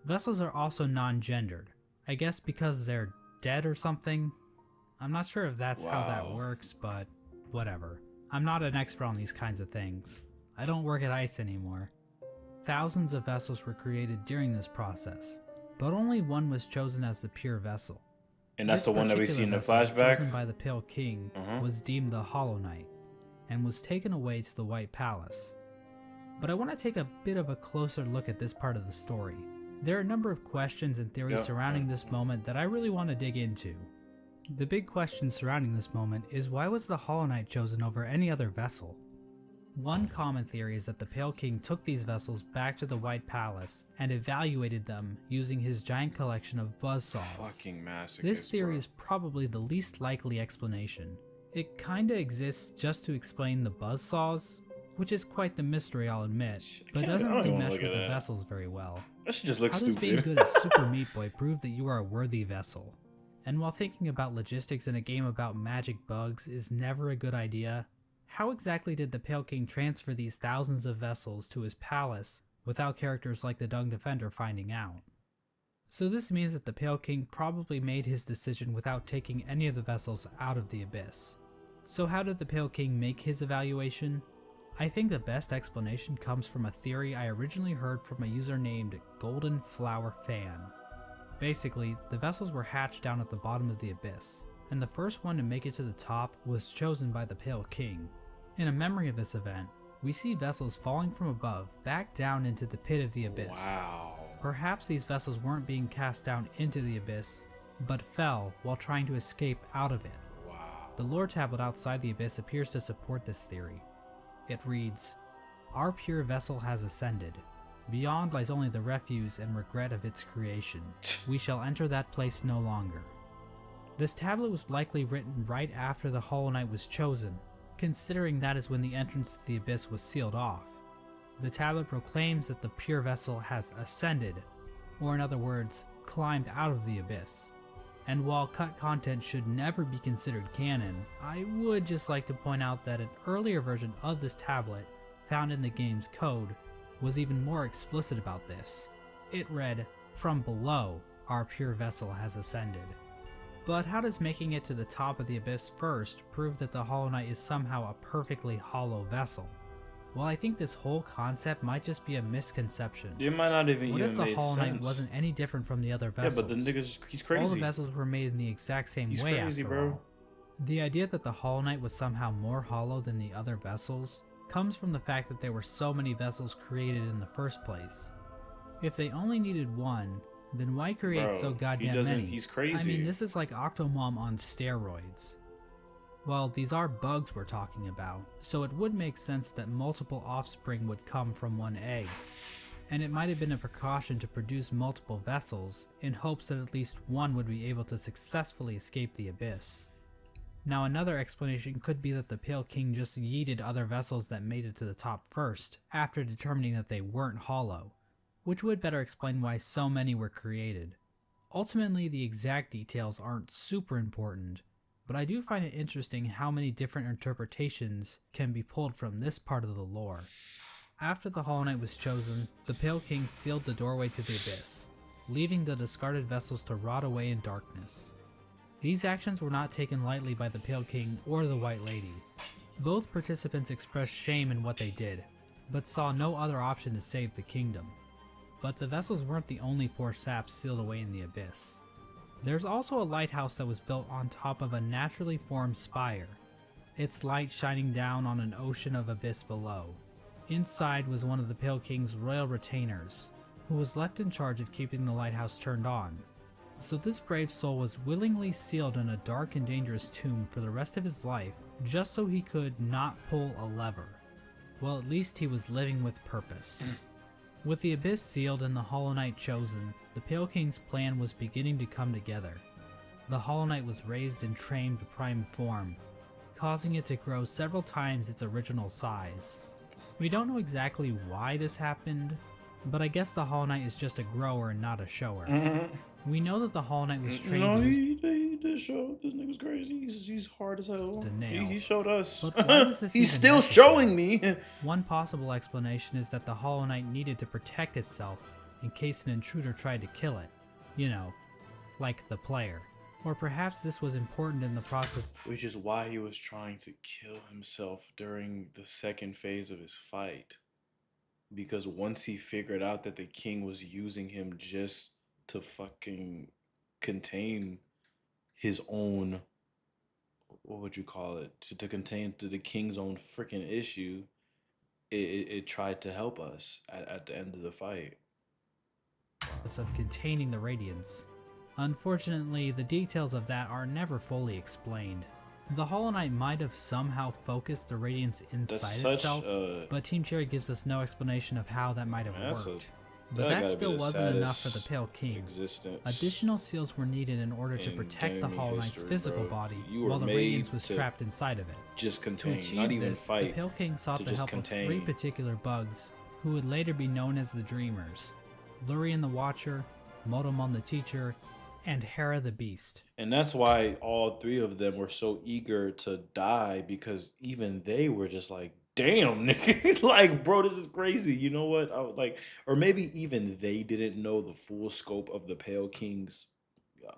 Vessels are also non-gendered, I guess because they're dead or something. I'm not sure if that's how that works, but whatever. I'm not an expert on these kinds of things. I don't work at ICE anymore. Thousands of vessels were created during this process, but only one was chosen as the pure vessel. And that's This the one that we see in the particular vessel, flashback? chosen by the Pale King, was deemed the Hollow Knight, and was taken away to the White Palace. But I want to take a bit of a closer look at this part of the story, There are a number of questions and theories surrounding this moment that I really want to dig into. The big question surrounding this moment is, why was the Hollow Knight chosen over any other vessel? One common theory is that the Pale King took these vessels back to the White Palace and evaluated them using his giant collection of buzzsaws. Fucking masochist, This theory bro. is probably the least likely explanation. It kinda exists just to explain the buzzsaws, which is quite the mystery, I'll admit, but doesn't really mesh with the vessels very well. That shit just looks How does stupid. being good at Super Meat Boy prove that you are a worthy vessel? And while thinking about logistics in a game about magic bugs is never a good idea, how exactly did the Pale King transfer these thousands of vessels to his palace without characters like the Dung Defender finding out? So this means that the Pale King probably made his decision without taking any of the vessels out of the Abyss. So how did the Pale King make his evaluation? I think the best explanation comes from a theory I originally heard from a user named Golden Flower Fan. Basically, the vessels were hatched down at the bottom of the Abyss, and the first one to make it to the top was chosen by the Pale King. In a memory of this event, we see vessels falling from above back down into the pit of the Abyss. Wow. Perhaps these vessels weren't being cast down into the Abyss, but fell while trying to escape out of it. Wow. The lore tablet outside the Abyss appears to support this theory. It reads, "Our pure vessel has ascended. Beyond lies only the refuse and regret of its creation. We shall enter that place no longer." This tablet was likely written right after the Hollow Knight was chosen, considering that is when the entrance to the Abyss was sealed off. The tablet proclaims that the pure vessel has ascended, or in other words, climbed out of the Abyss. And while cut content should never be considered canon, I would just like to point out that an earlier version of this tablet, found in the game's code, was even more explicit about this. It read, "From below, our pure vessel has ascended." But how does making it to the top of the Abyss first prove that the Hollow Knight is somehow a perfectly hollow vessel? Well, I think this whole concept might just be a misconception. It might not even What if the made Hollow Knight sense. wasn't any different from the other Yeah, vessels? but the nigga's he's crazy. All the vessels were made in the exact same He's way crazy, after bro. all. The idea that the Hollow Knight was somehow more hollow than the other vessels comes from the fact that there were so many vessels created in the first place. If they only needed one, then why create Bro, so he goddamn doesn't- many? he's crazy. I mean, this is like Octomom on steroids. Well, these are bugs we're talking about, so it would make sense that multiple offspring would come from one egg. And it might have been a precaution to produce multiple vessels in hopes that at least one would be able to successfully escape the Abyss. Now, another explanation could be that the Pale King just yeeted other vessels that made it to the top first, after determining that they weren't hollow, which would better explain why so many were created. Ultimately, the exact details aren't super important, but I do find it interesting how many different interpretations can be pulled from this part of the lore. After the Hollow Knight was chosen, the Pale King sealed the doorway to the Abyss, leaving the discarded vessels to rot away in darkness. These actions were not taken lightly by the Pale King or the White Lady. Both participants expressed shame in what they did, but saw no other option to save the kingdom. But the vessels weren't the only poor saps sealed away in the Abyss. There's also a lighthouse that was built on top of a naturally formed spire, its light shining down on an ocean of abyss below. Inside was one of the Pale King's royal retainers, who was left in charge of keeping the lighthouse turned on. So this brave soul was willingly sealed in a dark and dangerous tomb for the rest of his life, just so he could not pull a lever. Well, at least he was living with purpose. With the Abyss sealed and the Hollow Knight chosen, the Pale King's plan was beginning to come together. The Hollow Knight was raised and trained to prime form, causing it to grow several times its original size. We don't know exactly why this happened, but I guess the Hollow Knight is just a grower and not a shower. We know that the Hollow Knight was trained No, to he did show. This nigga's crazy. He's hard as hell. a nail. He showed us. But why was this He's even still necessary? showing me. One possible explanation is that the Hollow Knight needed to protect itself in case an intruder tried to kill it. You know, like the player. Or perhaps this was important in the process, Which is why he was trying to kill himself during the second phase of his fight. Because once he figured out that the king was using him just to fucking contain his own, what would you call it? To contain to the king's own freaking issue, it tried to help us at the end of the fight. of containing the radiance. Unfortunately, the details of that are never fully explained. The Hollow Knight might have somehow focused the radiance inside itself, but Team Cherry gives us no explanation of how that might have worked. But that still wasn't enough for the Pale King. Additional seals were needed in order to protect the Hollow Knight's physical body while the radiance was trapped inside of it. To achieve this, the Pale King sought the help of 3 particular bugs, who would later be known as the Dreamers: Lurien the Watcher, Motomon the Teacher, and Hera the Beast. And that's why all 3 of them were so eager to die, because even they were just like, damn, nigga. Like, bro, this is crazy. You know what? I would like, or maybe even they didn't know the full scope of the Pale King's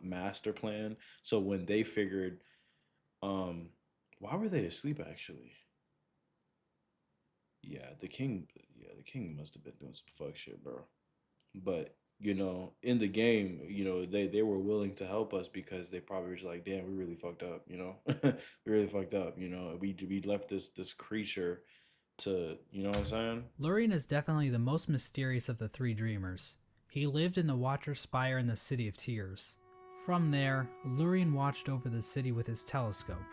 master plan. So when they figured, why were they asleep actually? The king must have been doing some fuck shit, bro. But you know, in the game, you know, they were willing to help us because they probably were just like, damn, we really fucked up, you know. We really fucked up, you know. We left this creature to, you know what I'm saying? Lurien is definitely the most mysterious of the 3 Dreamers. He lived in the Watcher's Spire in the City of Tears. From there, Lurien watched over the city with his telescope.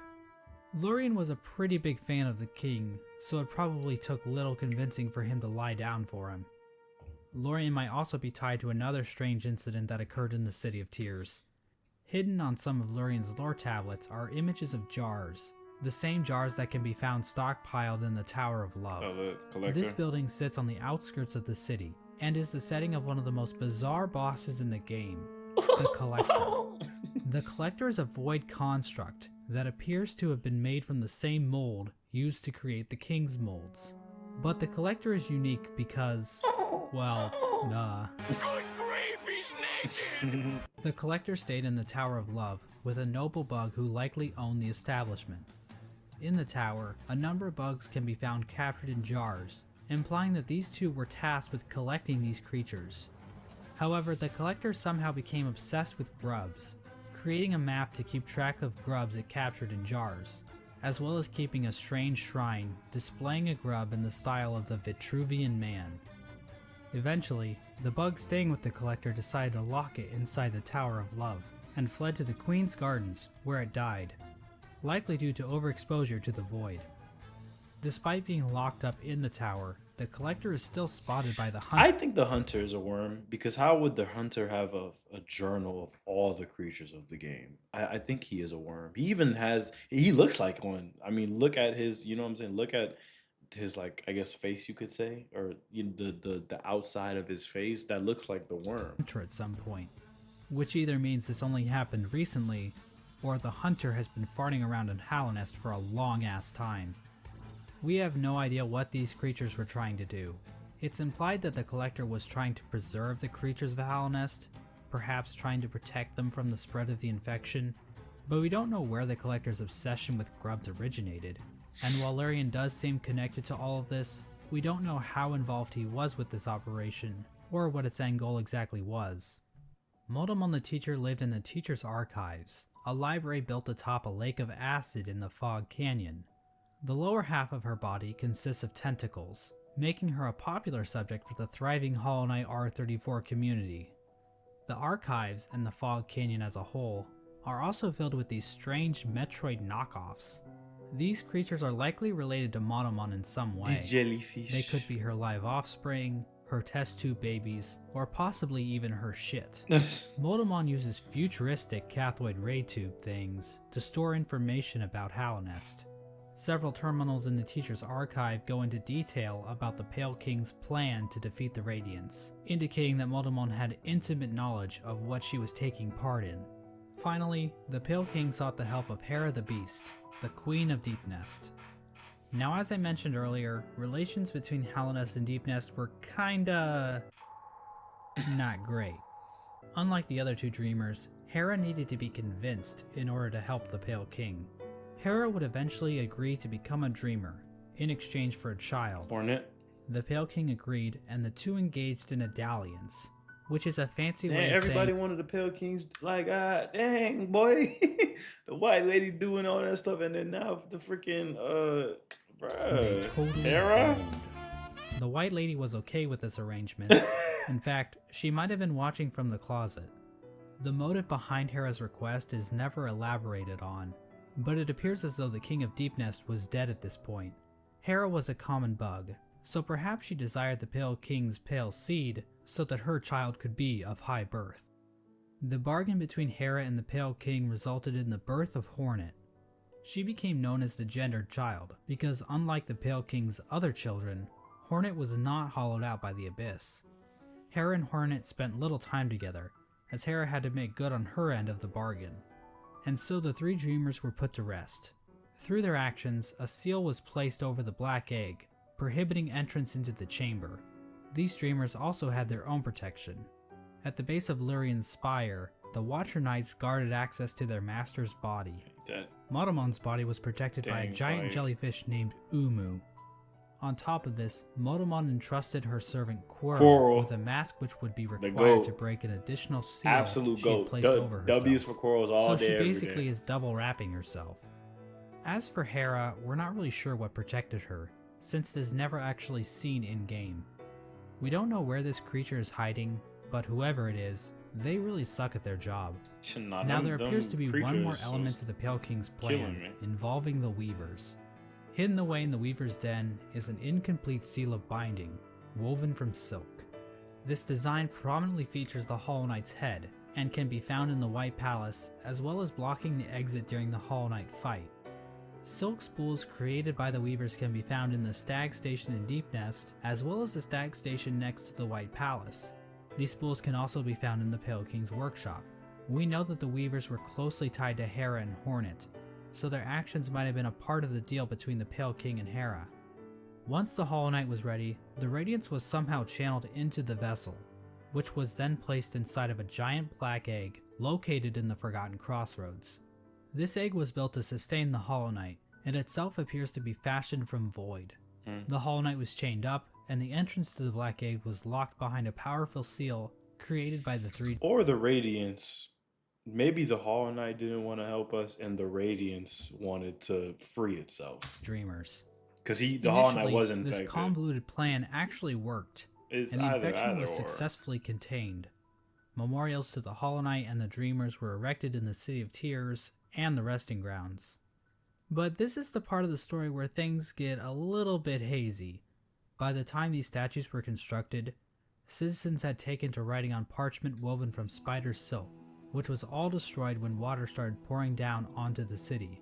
Lurien was a pretty big fan of the king, so it probably took little convincing for him to lie down for him. Lurien might also be tied to another strange incident that occurred in the City of Tears. Hidden on some of Lurien's lore tablets are images of jars, the same jars that can be found stockpiled in the Tower of Love. This building sits on the outskirts of the city, and is the setting of one of the most bizarre bosses in the game, the Collector. The Collector is a void construct that appears to have been made from the same mold used to create the King's molds. But the Collector is unique because, well, Good grief, he's naked! The Collector stayed in the Tower of Love with a noble bug who likely owned the establishment. In the tower, a number of bugs can be found captured in jars, implying that these 2 were tasked with collecting these creatures. However, the Collector somehow became obsessed with grubs, creating a map to keep track of grubs it captured in jars, as well as keeping a strange shrine displaying a grub in the style of the Vitruvian Man. Eventually, the bug staying with the Collector decided to lock it inside the Tower of Love, and fled to the Queen's Gardens, where it died, likely due to overexposure to the void. Despite being locked up in the tower, the Collector is still spotted by the hunter. I think the hunter is a worm, because how would the hunter have a journal of all the creatures of the game? I think he is a worm. He even he looks like one. I mean, look at his, you know what I'm saying? Look at his, like, I guess face, you could say, or you know, the outside of his face that looks like the worm. At some point, which either means this only happened recently, or the hunter has been farting around in Hallownest for a long ass time. We have no idea what these creatures were trying to do. It's implied that the Collector was trying to preserve the creatures of Hallownest, perhaps trying to protect them from the spread of the infection, but we don't know where the Collector's obsession with grubs originated. And while Lurien does seem connected to all of this, we don't know how involved he was with this operation, or what its end goal exactly was. Motomon the Teacher lived in the Teacher's Archives, a library built atop a lake of acid in the Fog Canyon. The lower half of her body consists of tentacles, making her a popular subject for the thriving Hollow Knight R34 community. The Archives and the Fog Canyon as a whole are also filled with these strange Metroid knockoffs. These creatures are likely related to Motomon in some way. The jellyfish. They could be her live offspring, her test tube babies, or possibly even her shit. Motomon uses futuristic cathode ray tube things to store information about Hallownest. Several terminals in the Teacher's Archive go into detail about the Pale King's plan to defeat the Radiants, indicating that Motomon had intimate knowledge of what she was taking part in. Finally, the Pale King sought the help of Hera the Beast, the Queen of Deepnest. Now, as I mentioned earlier, relations between Hallownest and Deepnest were kinda not great. Unlike the other 2 Dreamers, Hera needed to be convinced in order to help the Pale King. Hera would eventually agree to become a Dreamer, in exchange for a child. Hornet. The Pale King agreed, and the 2 engaged in a dalliance, which is a fancy way of everybody saying wanted the Pale Kings, like, dang, boy. The white lady doing all that stuff, and then now the freaking, they bruh. totally Hera? owned. The White Lady was okay with this arrangement. In fact, she might have been watching from the closet. The motive behind Hera's request is never elaborated on, but it appears as though the King of Deepnest was dead at this point. Hera was a common bug, so perhaps she desired the Pale King's pale seed so that her child could be of high birth. The bargain between Hera and the Pale King resulted in the birth of Hornet. She became known as the gendered child because, unlike the Pale King's other children, Hornet was not hollowed out by the Abyss. Hera and Hornet spent little time together, as Hera had to make good on her end of the bargain. And so the three dreamers were put to rest. Through their actions, a seal was placed over the black egg, prohibiting entrance into the chamber. These dreamers also had their own protection. At the base of Lurian's spire, the Watcher Knights guarded access to their master's body. Motomon's body was protected by a giant jellyfish named Umu. On top of this, Motomon entrusted her servant Quirrell with a mask which would be required to break an additional seal Absolute she had goat. placed over herself. W's for Quirrell's all So day, she every basically day. is double wrapping herself. As for Hera, we're not really sure what protected her, since it is never actually seen in-game. We don't know where this creature is hiding, but whoever it is, they really suck at their job. Now there appears to be one more element to the Pale King's plan, involving the Weavers. Hidden away in the Weaver's Den is an incomplete seal of binding, woven from silk. This design prominently features the Hollow Knight's head, and can be found in the White Palace, as well as blocking the exit during the Hollow Knight fight. Silk spools created by the Weavers can be found in the Stag Station in Deepnest, as well as the Stag Station next to the White Palace. These spools can also be found in the Pale King's workshop. We know that the Weavers were closely tied to Hera and Hornet, so their actions might have been a part of the deal between the Pale King and Hera. Once the Hollow Knight was ready, the Radiance was somehow channeled into the vessel, which was then placed inside of a giant black egg located in the Forgotten Crossroads. This egg was built to sustain the Hollow Knight, and itself appears to be fashioned from void. The Hollow Knight was chained up, and the entrance to the black egg was locked behind a powerful seal created by the three... Or the Radiance. Maybe the Hollow Knight didn't want to help us, and the Radiance wanted to free itself. Dreamers. Because the Hollow Knight was infected. This convoluted plan actually worked, and the infection was successfully contained. Memorials to the Hollow Knight and the Dreamers were erected in the City of Tears and the Resting Grounds. But this is the part of the story where things get a little bit hazy. By the time these statues were constructed, citizens had taken to writing on parchment woven from spider silk, which was all destroyed when water started pouring down onto the city.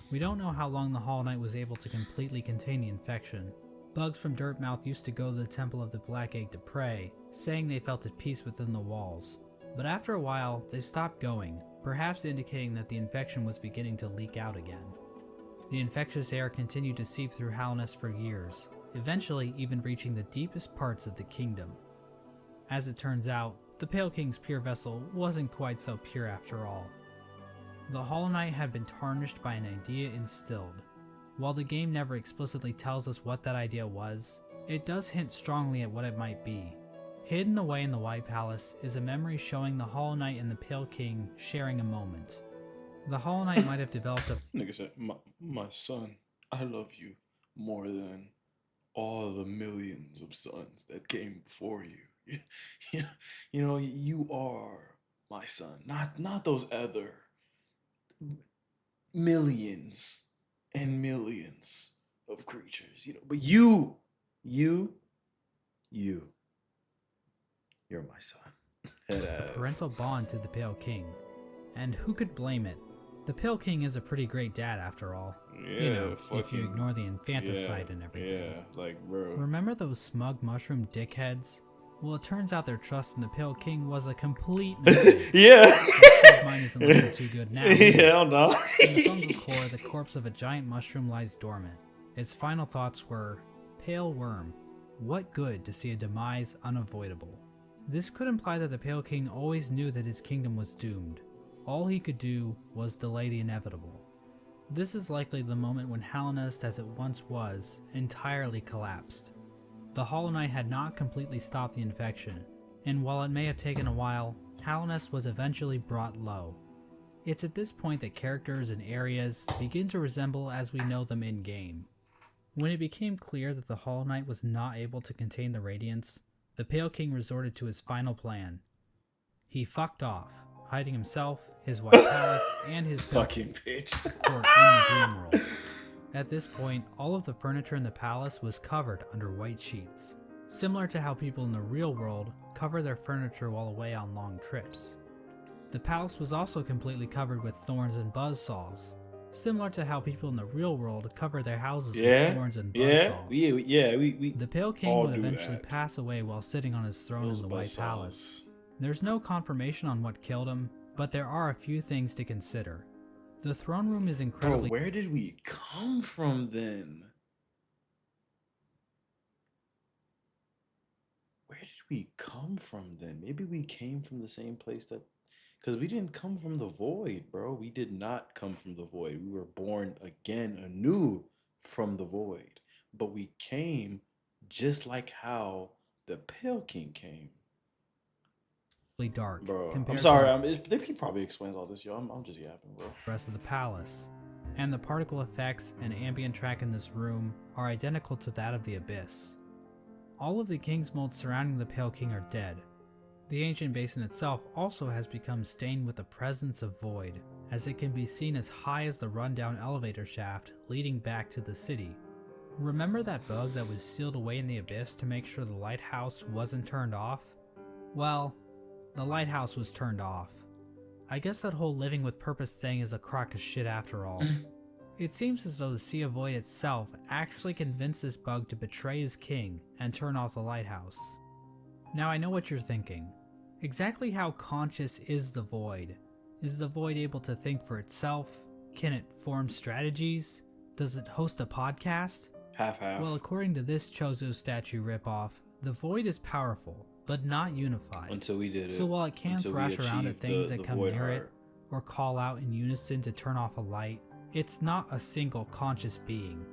We don't know how long the Hollow Knight was able to completely contain the infection. Bugs from Dirtmouth used to go to the Temple of the Black Egg to pray, saying they felt at peace within the walls. But after a while, they stopped going, perhaps indicating that the infection was beginning to leak out again. The infectious air continued to seep through Hallownest for years, eventually even reaching the deepest parts of the kingdom. As it turns out, the Pale King's pure vessel wasn't quite so pure after all. The Hollow Knight had been tarnished by an idea instilled. While the game never explicitly tells us what that idea was, it does hint strongly at what it might be. Hidden away in the White Palace is a memory showing the Hollow Knight and the Pale King sharing a moment. The Hollow Knight might have developed a... Nigga said, my son, I love you more than all the millions of sons that came before you. You know, you are my son, not those other millions and millions of creatures, but you're my son. Parental bond to the Pale King. And who could blame it? The Pale King is a pretty great dad after all. Yeah, if you ignore the infanticide and everything. Yeah, like, bro. Remember those smug mushroom dickheads? Well, it turns out their trust in the Pale King was a complete mistake. Yeah. Mine isn't looking too good now. Hell no. In the fungal core, the corpse of a giant mushroom lies dormant. Its final thoughts were, "Pale worm, what good to see a demise unavoidable?" This could imply that the Pale King always knew that his kingdom was doomed. All he could do was delay the inevitable. This is likely the moment when Hallownest, as it once was, entirely collapsed. The Hollow Knight had not completely stopped the infection, and while it may have taken a while, Hallownest was eventually brought low. It's at this point that characters and areas begin to resemble as we know them in-game. When it became clear that the Hollow Knight was not able to contain the radiance, the Pale King resorted to his final plan. He fucked off, hiding himself, his white palace, and his fucking bitch court in the dream world. At this point, all of the furniture in the palace was covered under white sheets, similar to how people in the real world cover their furniture while away on long trips. The palace was also completely covered with thorns and buzzsaws, similar to how people in the real world cover their houses with thorns and buzzsaws. We the Pale King all would do eventually that. pass away while sitting on his throne in the White Palace. There's no confirmation on what killed him, but there are a few things to consider. The throne room is incredibly... Bro, where did we come from then? Where did we come from then? Maybe we came from the same place that... Because we didn't come from the void, bro. We did not come from the void. We were born again anew from the void. But we came just like how the Pale King came. dark. Bro, I'm compared sorry. He probably explains all this, yo. I'm just yapping, bro. The rest of the palace. And the particle effects and ambient track in this room are identical to that of the Abyss. All of the king's molds surrounding the Pale King are dead. The ancient basin itself also has become stained with the presence of void, as it can be seen as high as the rundown elevator shaft leading back to the city. Remember that bug that was sealed away in the Abyss to make sure the lighthouse wasn't turned off? Well, the lighthouse was turned off. I guess that whole living with purpose thing is a crock of shit after all. It seems as though the Sea of Void itself actually convinced this bug to betray his king and turn off the lighthouse. Now I know what you're thinking. Exactly how conscious is the Void? Is the Void able to think for itself? Can it form strategies? Does it host a podcast? Half-half. Well, according to this Chozo statue ripoff, the Void is powerful, but not unified. Until we did it. So while it can thrash around at things that come near it, or call out in unison to turn off a light, it's not a single conscious being.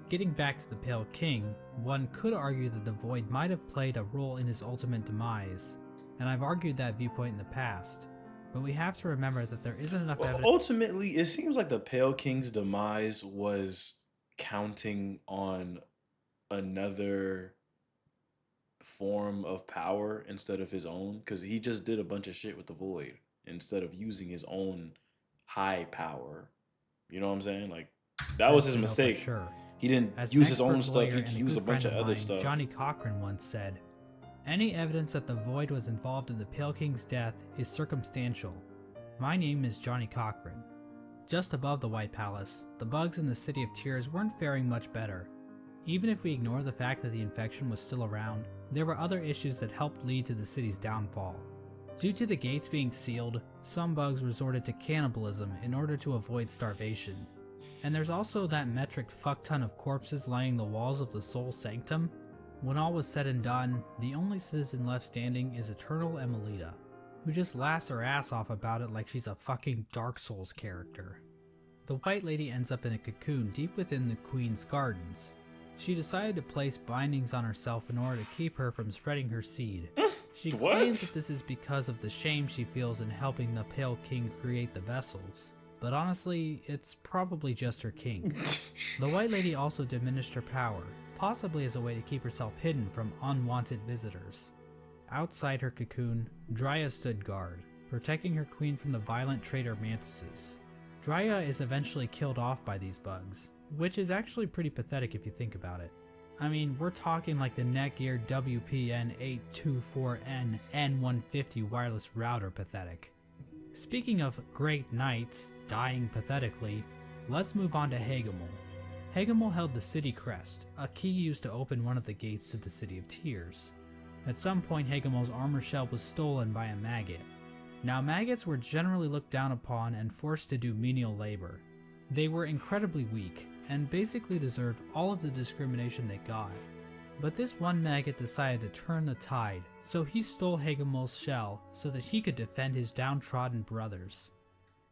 Getting back to the Pale King, one could argue that the Void might have played a role in his ultimate demise, and I've argued that viewpoint in the past, but we have to remember that there isn't enough evidence. Ultimately, it seems like the Pale King's demise was counting on another form of power instead of his own, because he just did a bunch of shit with the Void instead of using his own high power. You know what I'm saying? Like, that was his mistake. Sure. He didn't use his own stuff. He used a bunch of other stuff. Johnny Cochran once said, "Any evidence that the Void was involved in the Pale King's death is circumstantial. My name is Johnny Cochran." Just above the White Palace, the bugs in the City of Tears weren't faring much better. Even if we ignore the fact that the infection was still around, there were other issues that helped lead to the city's downfall. Due to the gates being sealed, some bugs resorted to cannibalism in order to avoid starvation. And there's also that metric fuckton of corpses lining the walls of the Soul Sanctum. When all was said and done, the only citizen left standing is Eternal Emelita, who just laughs her ass off about it like she's a fucking Dark Souls character. The White Lady ends up in a cocoon deep within the Queen's gardens. She decided to place bindings on herself in order to keep her from spreading her seed. She claims that this is because of the shame she feels in helping the Pale King create the vessels. But honestly, it's probably just her kink. The White Lady also diminished her power, possibly as a way to keep herself hidden from unwanted visitors. Outside her cocoon, Drya stood guard, protecting her queen from the violent traitor mantises. Drya is eventually killed off by these bugs, which is actually pretty pathetic if you think about it. I mean, we're talking like the Netgear WPN824N N150 wireless router pathetic. Speaking of great knights dying pathetically, let's move on to Hagemul. Hagemul held the city crest, a key used to open one of the gates to the City of Tears. At some point, Hagemul's armor shell was stolen by a maggot. Now, maggots were generally looked down upon and forced to do menial labor. They were incredibly weak, and basically deserved all of the discrimination they got. But this one maggot decided to turn the tide, so he stole Hagemul's shell so that he could defend his downtrodden brothers.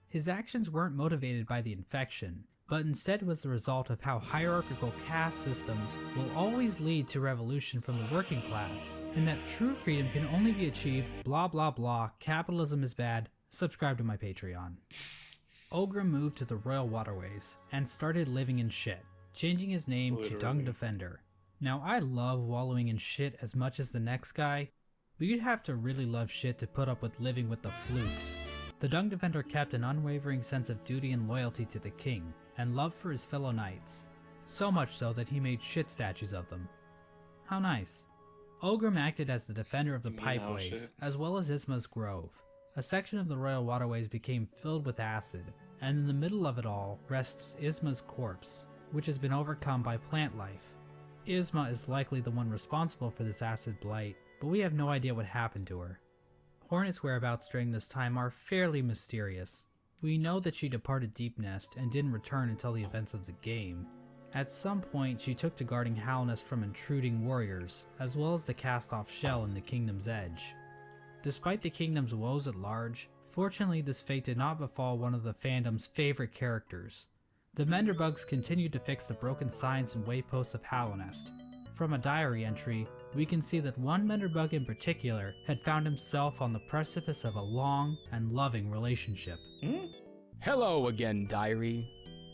His actions weren't motivated by the infection, but instead was the result of how hierarchical caste systems will always lead to revolution from the working class, and that true freedom can only be achieved blah blah blah, capitalism is bad, subscribe to my Patreon. Ogre moved to the royal waterways and started living in shit, changing his name to Dung Literally. Defender. Now, I love wallowing in shit as much as the next guy, but you'd have to really love shit to put up with living with the flukes. The Dung Defender kept an unwavering sense of duty and loyalty to the king, and love for his fellow knights. So much so that he made shit statues of them. How nice. Ogrim acted as the defender of the You mean how pipeways, shit? as well as Isma's grove. A section of the royal waterways became filled with acid, and in the middle of it all rests Isma's corpse, which has been overcome by plant life. Isma is likely the one responsible for this acid blight, but we have no idea what happened to her. Hornet's whereabouts during this time are fairly mysterious. We know that she departed Deep Nest and didn't return until the events of the game. At some point, she took to guarding Halnest from intruding warriors, as well as the cast-off shell in the Kingdom's Edge. Despite the Kingdom's woes at large, fortunately this fate did not befall one of the fandom's favorite characters. The Menderbugs continued to fix the broken signs and wayposts of Halnest. From a diary entry, we can see that one Menderbug in particular had found himself on the precipice of a long and loving relationship. Hello again, diary.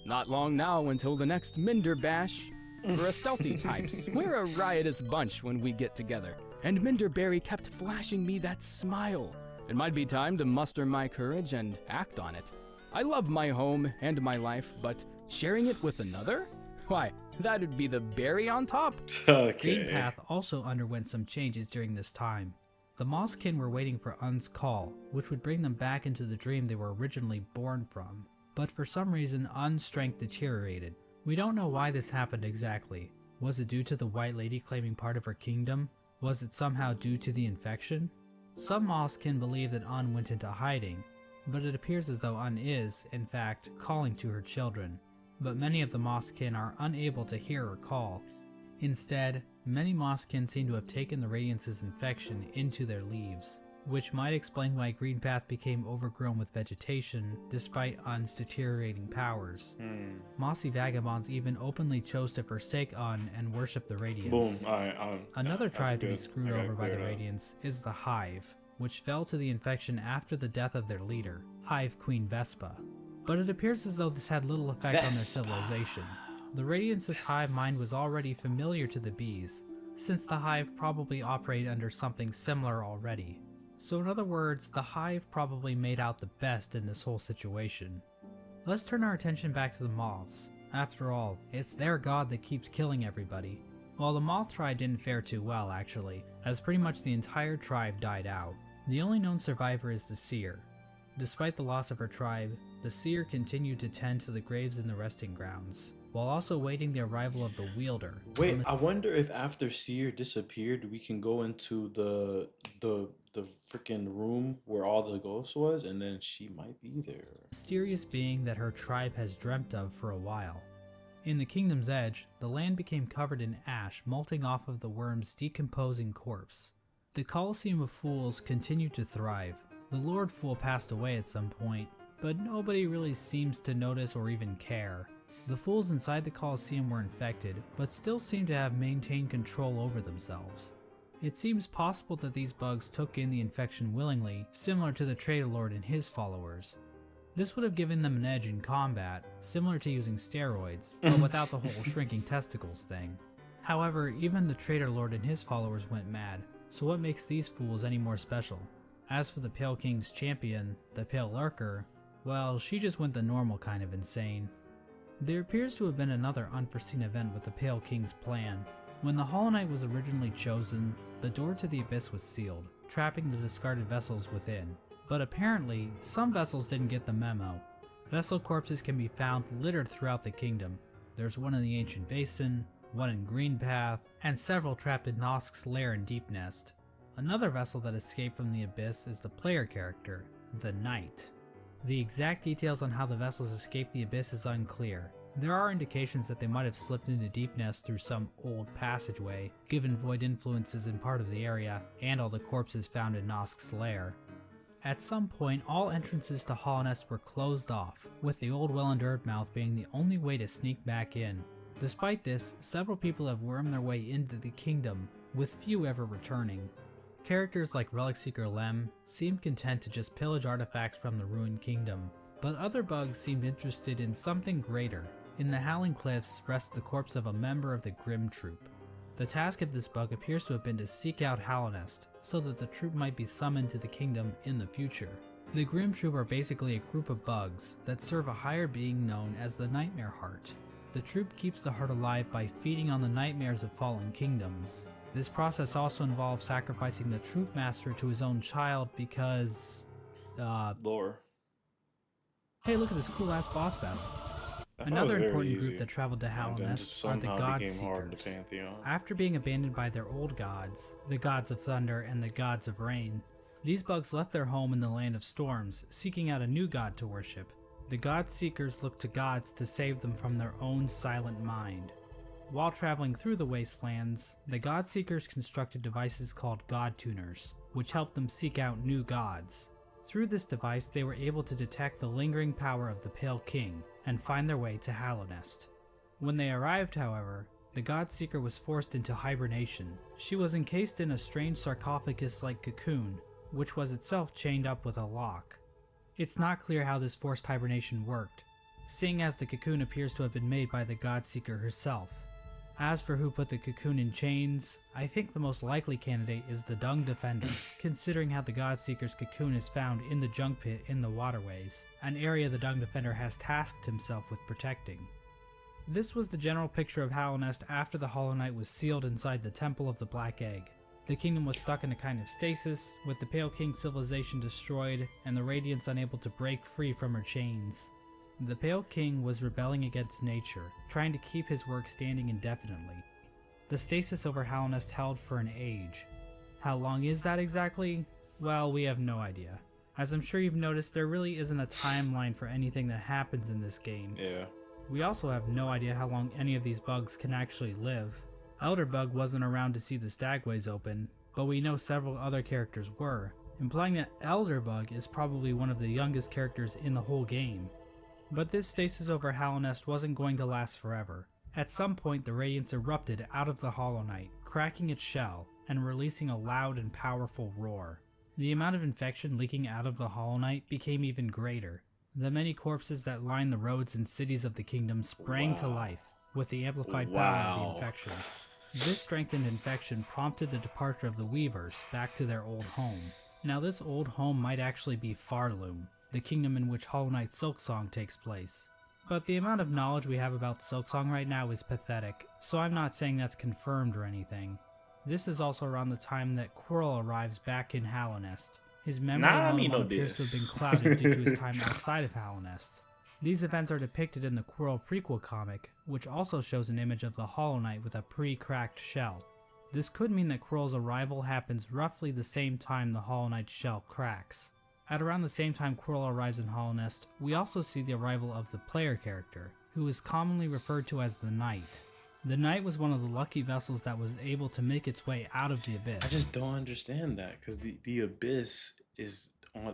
Not long now until the next Minder Bash. For us stealthy types, we're a riotous bunch when we get together. And Minderberry kept flashing me that smile. It might be time to muster my courage and act on it. I love my home and my life, but sharing it with another? Why, that'd be the berry on top. Okay. Greenpath also underwent some changes during this time. The Mosskin were waiting for Un's call, which would bring them back into the dream they were originally born from. But for some reason, Un's strength deteriorated. We don't know why this happened exactly. Was it due to the White Lady claiming part of her kingdom? Was it somehow due to the infection? Some Mosskin believe that Un went into hiding, but it appears as though Un is, in fact, calling to her children. But many of the Mosskin are unable to hear her call. Instead, many Mosskin seem to have taken the Radiance's infection into their leaves, which might explain why Greenpath became overgrown with vegetation despite Un's deteriorating powers. Mossy vagabonds even openly chose to forsake Un and worship the Radiance. Boom. Alright. Another that's tribe to be good. screwed I gotta over by clear the it up. Radiance is the Hive, which fell to the infection after the death of their leader, Hive Queen Vespa. But it appears as though this had little effect on their Vespa. civilization. The Radiance's hive mind was already familiar to the bees, since the hive probably operated under something similar already. So in other words, the hive probably made out the best in this whole situation. Let's turn our attention back to the moths. After all, it's their god that keeps killing everybody. Well, the moth tribe didn't fare too well actually, as pretty much the entire tribe died out. The only known survivor is the seer. Despite the loss of her tribe, the seer continued to tend to the graves in the resting grounds, while also waiting the arrival of the wielder. Wait, I wonder if after Seer disappeared, we can go into the freaking room where all the ghosts was, and then she might be there. Mysterious being that her tribe has dreamt of for a while. In the Kingdom's Edge, the land became covered in ash molting off of the worm's decomposing corpse. The Colosseum of Fools continued to thrive. The Lord Fool passed away at some point, but nobody really seems to notice or even care. The fools inside the Colosseum were infected, but still seem to have maintained control over themselves. It seems possible that these bugs took in the infection willingly, similar to the Traitor Lord and his followers. This would have given them an edge in combat, similar to using steroids, but without the whole shrinking testicles thing. However, even the Traitor Lord and his followers went mad, so what makes these fools any more special? As for the Pale King's champion, the Pale Lurker, well, she just went the normal kind of insane. There appears to have been another unforeseen event with the Pale King's plan. When the Hollow Knight was originally chosen, the door to the Abyss was sealed, trapping the discarded vessels within. But apparently, some vessels didn't get the memo. Vessel corpses can be found littered throughout the kingdom. There's one in the Ancient Basin, one in Greenpath, and several trapped in Nosk's lair in Deep Nest. Another vessel that escaped from the Abyss is the player character, the Knight. The exact details on how the vessels escaped the Abyss is unclear. There are indications that they might have slipped into Deep Nest through some old passageway, given void influences in part of the area, and all the corpses found in Nosk's lair. At some point, all entrances to Hollow Nest were closed off, with the old well and Earthmouth being the only way to sneak back in. Despite this, several people have wormed their way into the kingdom, with few ever returning. Characters like Relic Seeker Lem seemed content to just pillage artifacts from the ruined kingdom, but other bugs seemed interested in something greater. In the Howling Cliffs rests the corpse of a member of the Grim Troop. The task of this bug appears to have been to seek out Hallownest, so that the troop might be summoned to the kingdom in the future. The Grim Troop are basically a group of bugs that serve a higher being known as the Nightmare Heart. The troop keeps the heart alive by feeding on the nightmares of fallen kingdoms. This process also involves sacrificing the troop master to his own child because... Lore. Hey, look at this cool ass boss battle. I thought it was Another very important easy. group that traveled to And then Hallownest just are the somehow God became hard in the Seekers. Pantheon. After being abandoned by their old gods, the gods of thunder and the gods of rain, these bugs left their home in the land of storms, seeking out a new god to worship. The God Seekers looked to gods to save them from their own silent mind. While traveling through the wastelands, the God Seekers constructed devices called God Tuners, which helped them seek out new gods. Through this device, they were able to detect the lingering power of the Pale King and find their way to Hallownest. When they arrived, however, the God Seeker was forced into hibernation. She was encased in a strange sarcophagus-like cocoon, which was itself chained up with a lock. It's not clear how this forced hibernation worked, seeing as the cocoon appears to have been made by the God Seeker herself. As for who put the cocoon in chains, I think the most likely candidate is the Dung Defender, considering how the God Seeker's cocoon is found in the junk pit in the waterways, an area the Dung Defender has tasked himself with protecting. This was the general picture of Hallownest after the Hollow Knight was sealed inside the Temple of the Black Egg. The kingdom was stuck in a kind of stasis, with the Pale King civilization destroyed and the Radiants unable to break free from her chains. The Pale King was rebelling against nature, trying to keep his work standing indefinitely. The stasis over Hallownest held for an age. How long is that exactly? Well, we have no idea. As I'm sure you've noticed, there really isn't a timeline for anything that happens in this game. Yeah. We also have no idea how long any of these bugs can actually live. Elderbug wasn't around to see the stagways open, but we know several other characters were, implying that Elderbug is probably one of the youngest characters in the whole game. But this stasis over Hallownest wasn't going to last forever. At some point, the Radiance erupted out of the Hollow Knight, cracking its shell and releasing a loud and powerful roar. The amount of infection leaking out of the Hollow Knight became even greater. The many corpses that lined the roads and cities of the kingdom sprang to life with the amplified power of the infection. This strengthened infection prompted the departure of the Weavers back to their old home. Now this old home might actually be Farloom, the kingdom in which Hollow Knight Silksong takes place. But the amount of knowledge we have about Silksong right now is pathetic, so I'm not saying that's confirmed or anything. This is also around the time that Quirrell arrives back in Hallownest. His memory appears to have been clouded due to his time outside of Hallownest. These events are depicted in the Quirrell prequel comic, which also shows an image of the Hollow Knight with a pre-cracked shell. This could mean that Quirrell's arrival happens roughly the same time the Hollow Knight's shell cracks. At around the same time Quirrell arrives in Hallownest, we also see the arrival of the player character, who is commonly referred to as the Knight. The Knight was one of the lucky vessels that was able to make its way out of the abyss. I just don't understand that, because the abyss is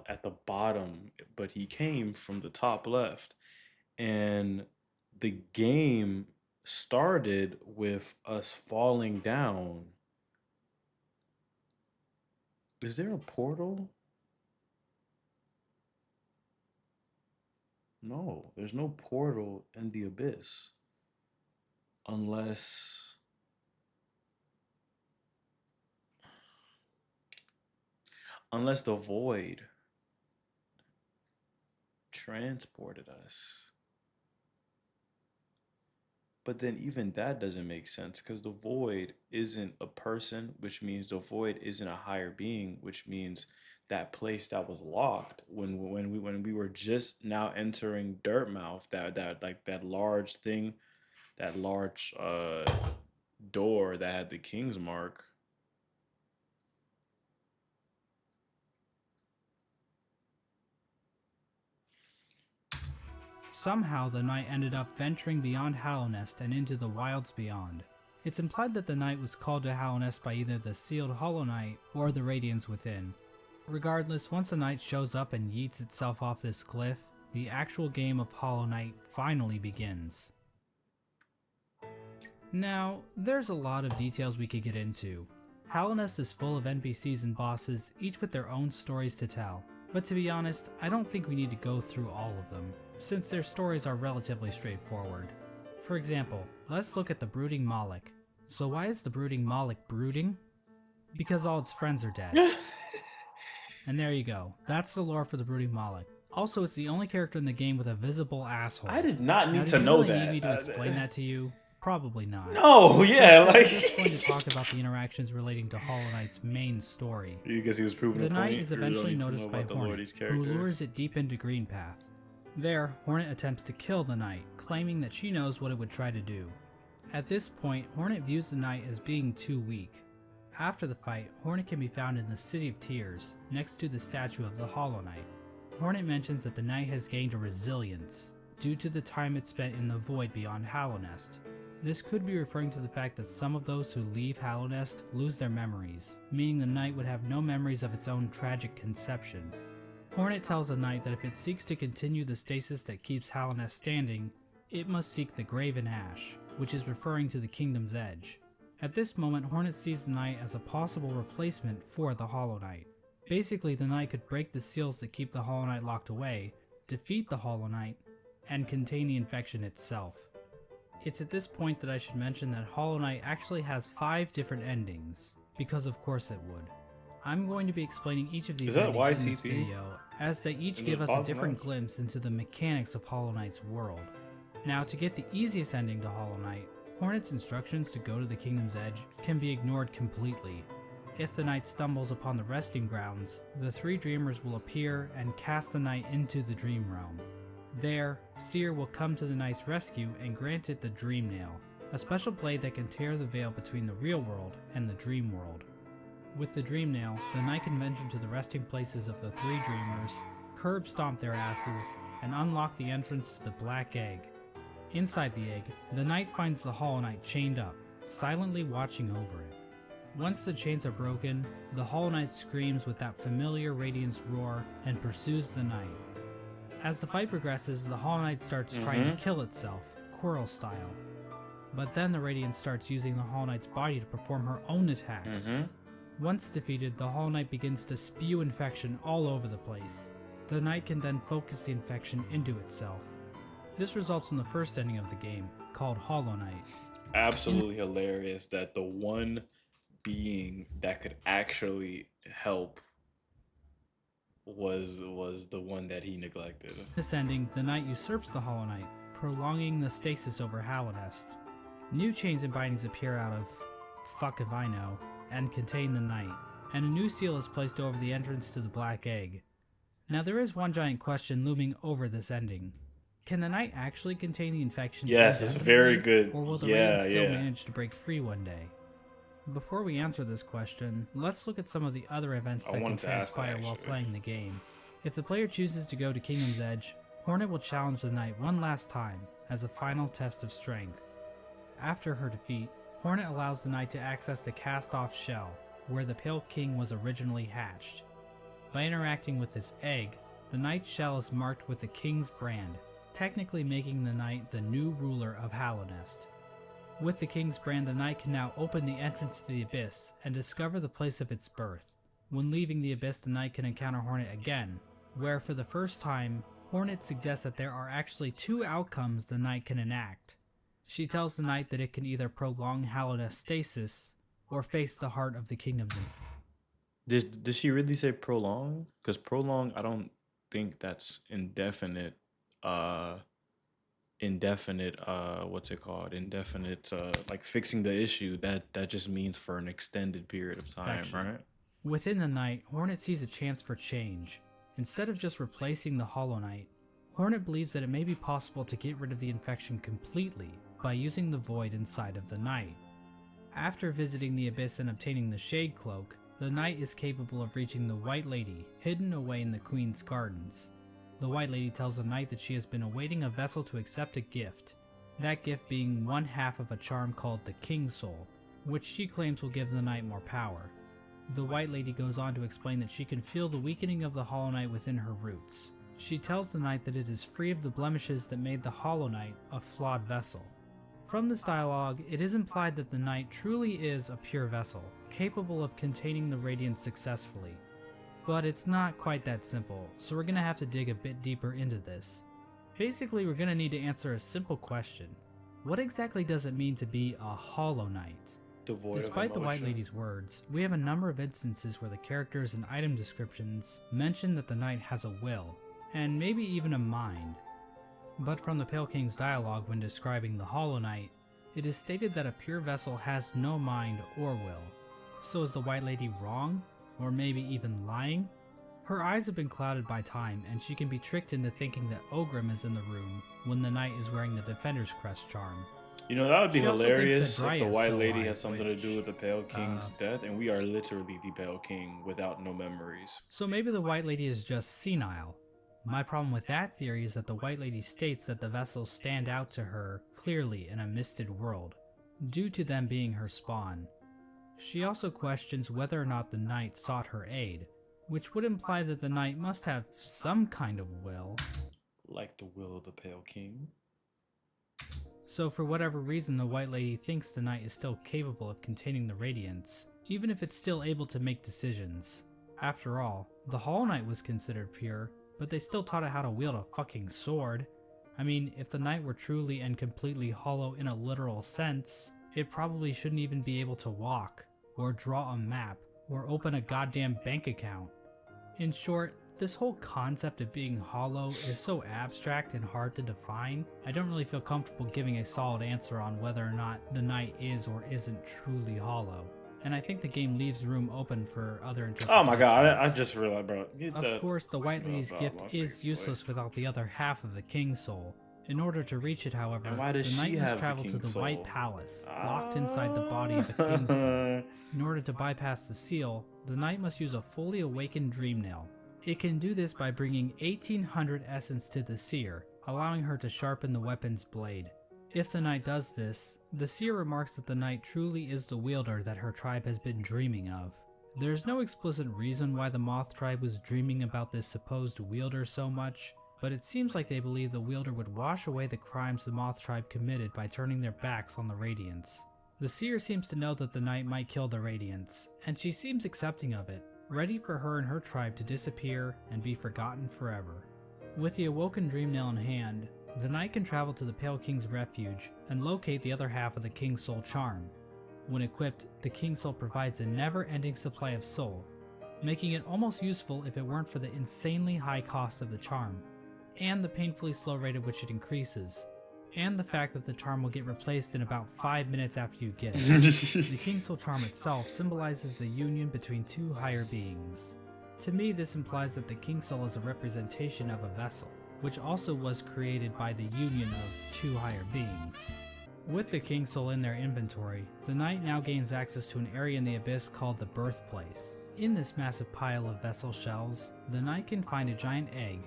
at the bottom, but he came from the top left. And the game started with us falling down. Is there a portal? No, there's no portal in the abyss. Unless the void transported us. But then even that doesn't make sense, because the void isn't a person, which means the void isn't a higher being, which means that place that was locked when we were just now entering Dirtmouth, that large thing, that large door that had the King's Mark. Somehow the Knight ended up venturing beyond Hallownest and into the wilds beyond. It's implied that the Knight was called to Hallownest by either the sealed Hollow Knight or the Radiants within. Regardless, once the Knight shows up and yeets itself off this cliff, the actual game of Hollow Knight finally begins. Now, there's a lot of details we could get into. Hallownest is full of NPCs and bosses, each with their own stories to tell. But to be honest, I don't think we need to go through all of them, since their stories are relatively straightforward. For example, let's look at the brooding Moloch. So why is the brooding Moloch brooding? Because all its friends are dead. And there you go. That's the lore for the brooding Moloch. Also, it's the only character in the game with a visible asshole. I did not Now, need do to you know really that. need me to explain that to you? Probably not. No, yeah, So like I'm just going to talk about the interactions relating to Hollow Knight's main story. because he was proving The a knight point. is You really eventually need to noticed know by about the lore of Hornet, these who characters. lures it deep into Greenpath. There, Hornet attempts to kill the knight, claiming that she knows what it would try to do. At this point, Hornet views the knight as being too weak. After the fight, Hornet can be found in the City of Tears, next to the statue of the Hollow Knight. Hornet mentions that the knight has gained a resilience, due to the time it spent in the void beyond Hallownest. This could be referring to the fact that some of those who leave Hallownest lose their memories, meaning the knight would have no memories of its own tragic conception. Hornet tells the knight that if it seeks to continue the stasis that keeps Hallownest standing, it must seek the Graven Ash, which is referring to the Kingdom's Edge. At this moment, Hornet sees the knight as a possible replacement for the Hollow Knight. Basically, the knight could break the seals that keep the Hollow Knight locked away, defeat the Hollow Knight, and contain the infection itself. It's at this point that I should mention that Hollow Knight actually has 5 different endings, because of course it would. I'm going to be explaining each of these Is that endings in this YTP? video, as they each Is give it us a bottom different right? glimpse into the mechanics of Hollow Knight's world. Now, to get the easiest ending to Hollow Knight, Hornet's instructions to go to the Kingdom's Edge can be ignored completely. If the knight stumbles upon the resting grounds, the 3 dreamers will appear and cast the knight into the dream realm. There, Seer will come to the knight's rescue and grant it the Dream Nail, a special blade that can tear the veil between the real world and the dream world. With the Dream Nail, the knight can venture to the resting places of the 3 dreamers, curb stomp their asses, and unlock the entrance to the Black Egg. Inside the egg, the knight finds the Hollow Knight chained up, silently watching over it. Once the chains are broken, the Hollow Knight screams with that familiar Radiance roar and pursues the knight. As the fight progresses, the Hollow Knight starts trying to kill itself, Quirrell style. But then the Radiance starts using the Hollow Knight's body to perform her own attacks. Once defeated, the Hollow Knight begins to spew infection all over the place. The knight can then focus the infection into itself. This results in the first ending of the game, called Hollow Knight. Absolutely hilarious that the one being that could actually help was the one that he neglected. In this ending, the knight usurps the Hollow Knight, prolonging the stasis over Hallownest. New chains and bindings appear out of fuck if I know, and contain the knight, and a new seal is placed over the entrance to the Black Egg. Now there is one giant question looming over this ending. Can the knight actually contain the infection? Yes, it's very indefinitely, good. Or will the Yeah, Radiant still yeah. manage to break free one day? Before we answer this question, let's look at some of the other events I that can wanted to ask that, transpire while actually. playing the game. If the player chooses to go to Kingdom's Edge, Hornet will challenge the knight one last time as a final test of strength. After her defeat, Hornet allows the knight to access the cast-off shell, where the Pale King was originally hatched. By interacting with this egg, the knight's shell is marked with the king's brand, technically making the knight the new ruler of Hallownest. With the king's brand, the knight can now open the entrance to the abyss and discover the place of its birth. When leaving the abyss, the knight can encounter Hornet again, where for the first time, Hornet suggests that there are actually 2 outcomes the knight can enact. She tells the knight that it can either prolong Hallownest stasis, or face the heart of the kingdom's Did she really say prolong? Because prolong, I don't think that's indefinite. What's it called? Indefinite, like fixing the issue. That just means for an extended period of time, Infection. right? Within the night, Hornet sees a chance for change. Instead of just replacing the Hollow Knight, Hornet believes that it may be possible to get rid of the infection completely by using the void inside of the knight. After visiting the abyss and obtaining the Shade Cloak, the knight is capable of reaching the White Lady, hidden away in the Queen's Gardens. The White Lady tells the knight that she has been awaiting a vessel to accept a gift, that gift being one half of a charm called the King's Soul, which she claims will give the knight more power. The White Lady goes on to explain that she can feel the weakening of the Hollow Knight within her roots. She tells the knight that it is free of the blemishes that made the Hollow Knight a flawed vessel. From this dialogue, it is implied that the knight truly is a pure vessel, capable of containing the radiance successfully. But it's not quite that simple, so we're gonna have to dig a bit deeper into this. Basically, we're gonna need to answer a simple question. What exactly does it mean to be a Hollow Knight? Devoid Despite of the White emotion. Lady's words, we have a number of instances where the characters and item descriptions mention that the knight has a will, and maybe even a mind. But from the Pale King's dialogue when describing the Hollow Knight, it is stated that a pure vessel has no mind or will. So is the White Lady wrong? Or maybe even lying? Her eyes have been clouded by time, and she can be tricked into thinking that Ogrim is in the room when the knight is wearing the Defender's Crest charm. You know, that would be She also thinks hilarious that if the Dry is White still Lady alive, has something to do which, with the Pale King's death, and we are literally the Pale King without no memories. So maybe the White Lady is just senile. My problem with that theory is that the White Lady states that the vessels stand out to her clearly in a misted world, due to them being her spawn. She also questions whether or not the knight sought her aid, which would imply that the knight must have some kind of will. Like the will of the Pale King. So for whatever reason, the White Lady thinks the knight is still capable of containing the radiance, even if it's still able to make decisions. After all, the Hollow Knight was considered pure, but they still taught it how to wield a fucking sword. I mean, if the knight were truly and completely hollow in a literal sense, it probably shouldn't even be able to walk, or draw a map, or open a goddamn bank account. In short, this whole concept of being hollow is so abstract and hard to define, I don't really feel comfortable giving a solid answer on whether or not the knight is or isn't truly hollow. And I think the game leaves room open for other interpretations. Oh my god, I just realized, bro. Of course, the White Lady's gift is useless without the other half of the King's Soul. In order to reach it, however, And why does the knight she must have the travel to King's the Soul? White Palace, locked inside the body of a Kingsman. In order to bypass the seal, the knight must use a fully awakened dream nail. It can do this by bringing 1800 essence to the seer, allowing her to sharpen the weapon's blade. If the knight does this, the seer remarks that the knight truly is the wielder that her tribe has been dreaming of. There's no explicit reason why the Moth tribe was dreaming about this supposed wielder so much, but it seems like they believe the wielder would wash away the crimes the Moth tribe committed by turning their backs on the Radiance. The seer seems to know that the knight might kill the Radiance, and she seems accepting of it, ready for her and her tribe to disappear and be forgotten forever. With the awoken dream nail in hand, the knight can travel to the Pale King's refuge and locate the other half of the King's Soul charm. When equipped, the King's Soul provides a never-ending supply of soul, making it almost useful if it weren't for the insanely high cost of the charm, and the painfully slow rate at which it increases, and the fact that the charm will get replaced in about 5 minutes after you get it. The King's Soul charm itself symbolizes the union between two higher beings. To me, this implies that the King's Soul is a representation of a vessel, which also was created by the union of two higher beings. With the King's Soul in their inventory, the knight now gains access to an area in the abyss called the Birthplace. In this massive pile of vessel shells, the knight can find a giant egg.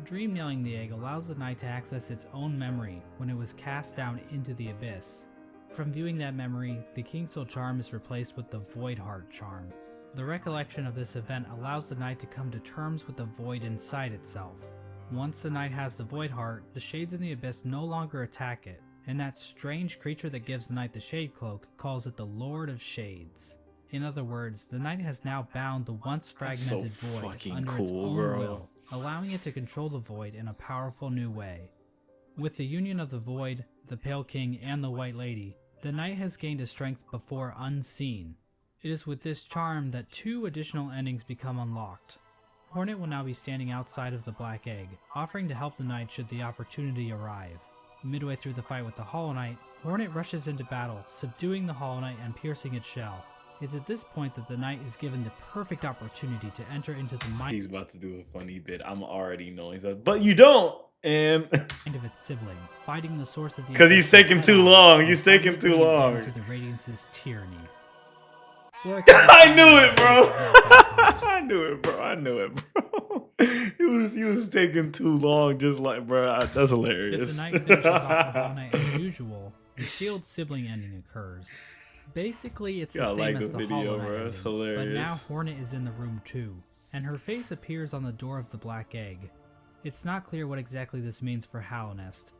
Dream nailing the egg allows the knight to access its own memory when it was cast down into the abyss. From viewing that memory, the King's Soul charm is replaced with the Void Heart charm. The recollection of this event allows the knight to come to terms with the void inside itself. Once the knight has the Void Heart, the shades in the abyss no longer attack it, and that strange creature that gives the knight the Shade Cloak calls it the Lord of Shades. In other words, the knight has now bound the once fragmented void under its own will, allowing it to control the void in a powerful new way. With the union of the void, the Pale King, and the White Lady, the knight has gained a strength before unseen. It is with this charm that 2 additional endings become unlocked. Hornet will now be standing outside of the Black Egg, offering to help the knight should the opportunity arrive. Midway through the fight with the Hollow Knight, Hornet rushes into battle, subduing the Hollow Knight and piercing its shell. It's at this point that the knight is given the perfect opportunity to enter into the mind He's about to do a funny bit. I'm already knowing. He's like, but you don't. And of its sibling, fighting the source of the because he's infection taking too head-on long. and He's taking too finally putting an long. end to the Radiance's tyranny. I knew it, bro. I knew it, bro. I knew it, bro. He was taking too long. Just like, bro, that's If hilarious. the knight finishes off the Hollow Knight as usual, the sealed sibling ending occurs. Basically, it's the Gotta same like as the the video, Hollow Knight bro. It's ending, but hilarious. now Hornet is in the room too, and her face appears on the door of the Black Egg. It's not clear what exactly this means for Hallownest.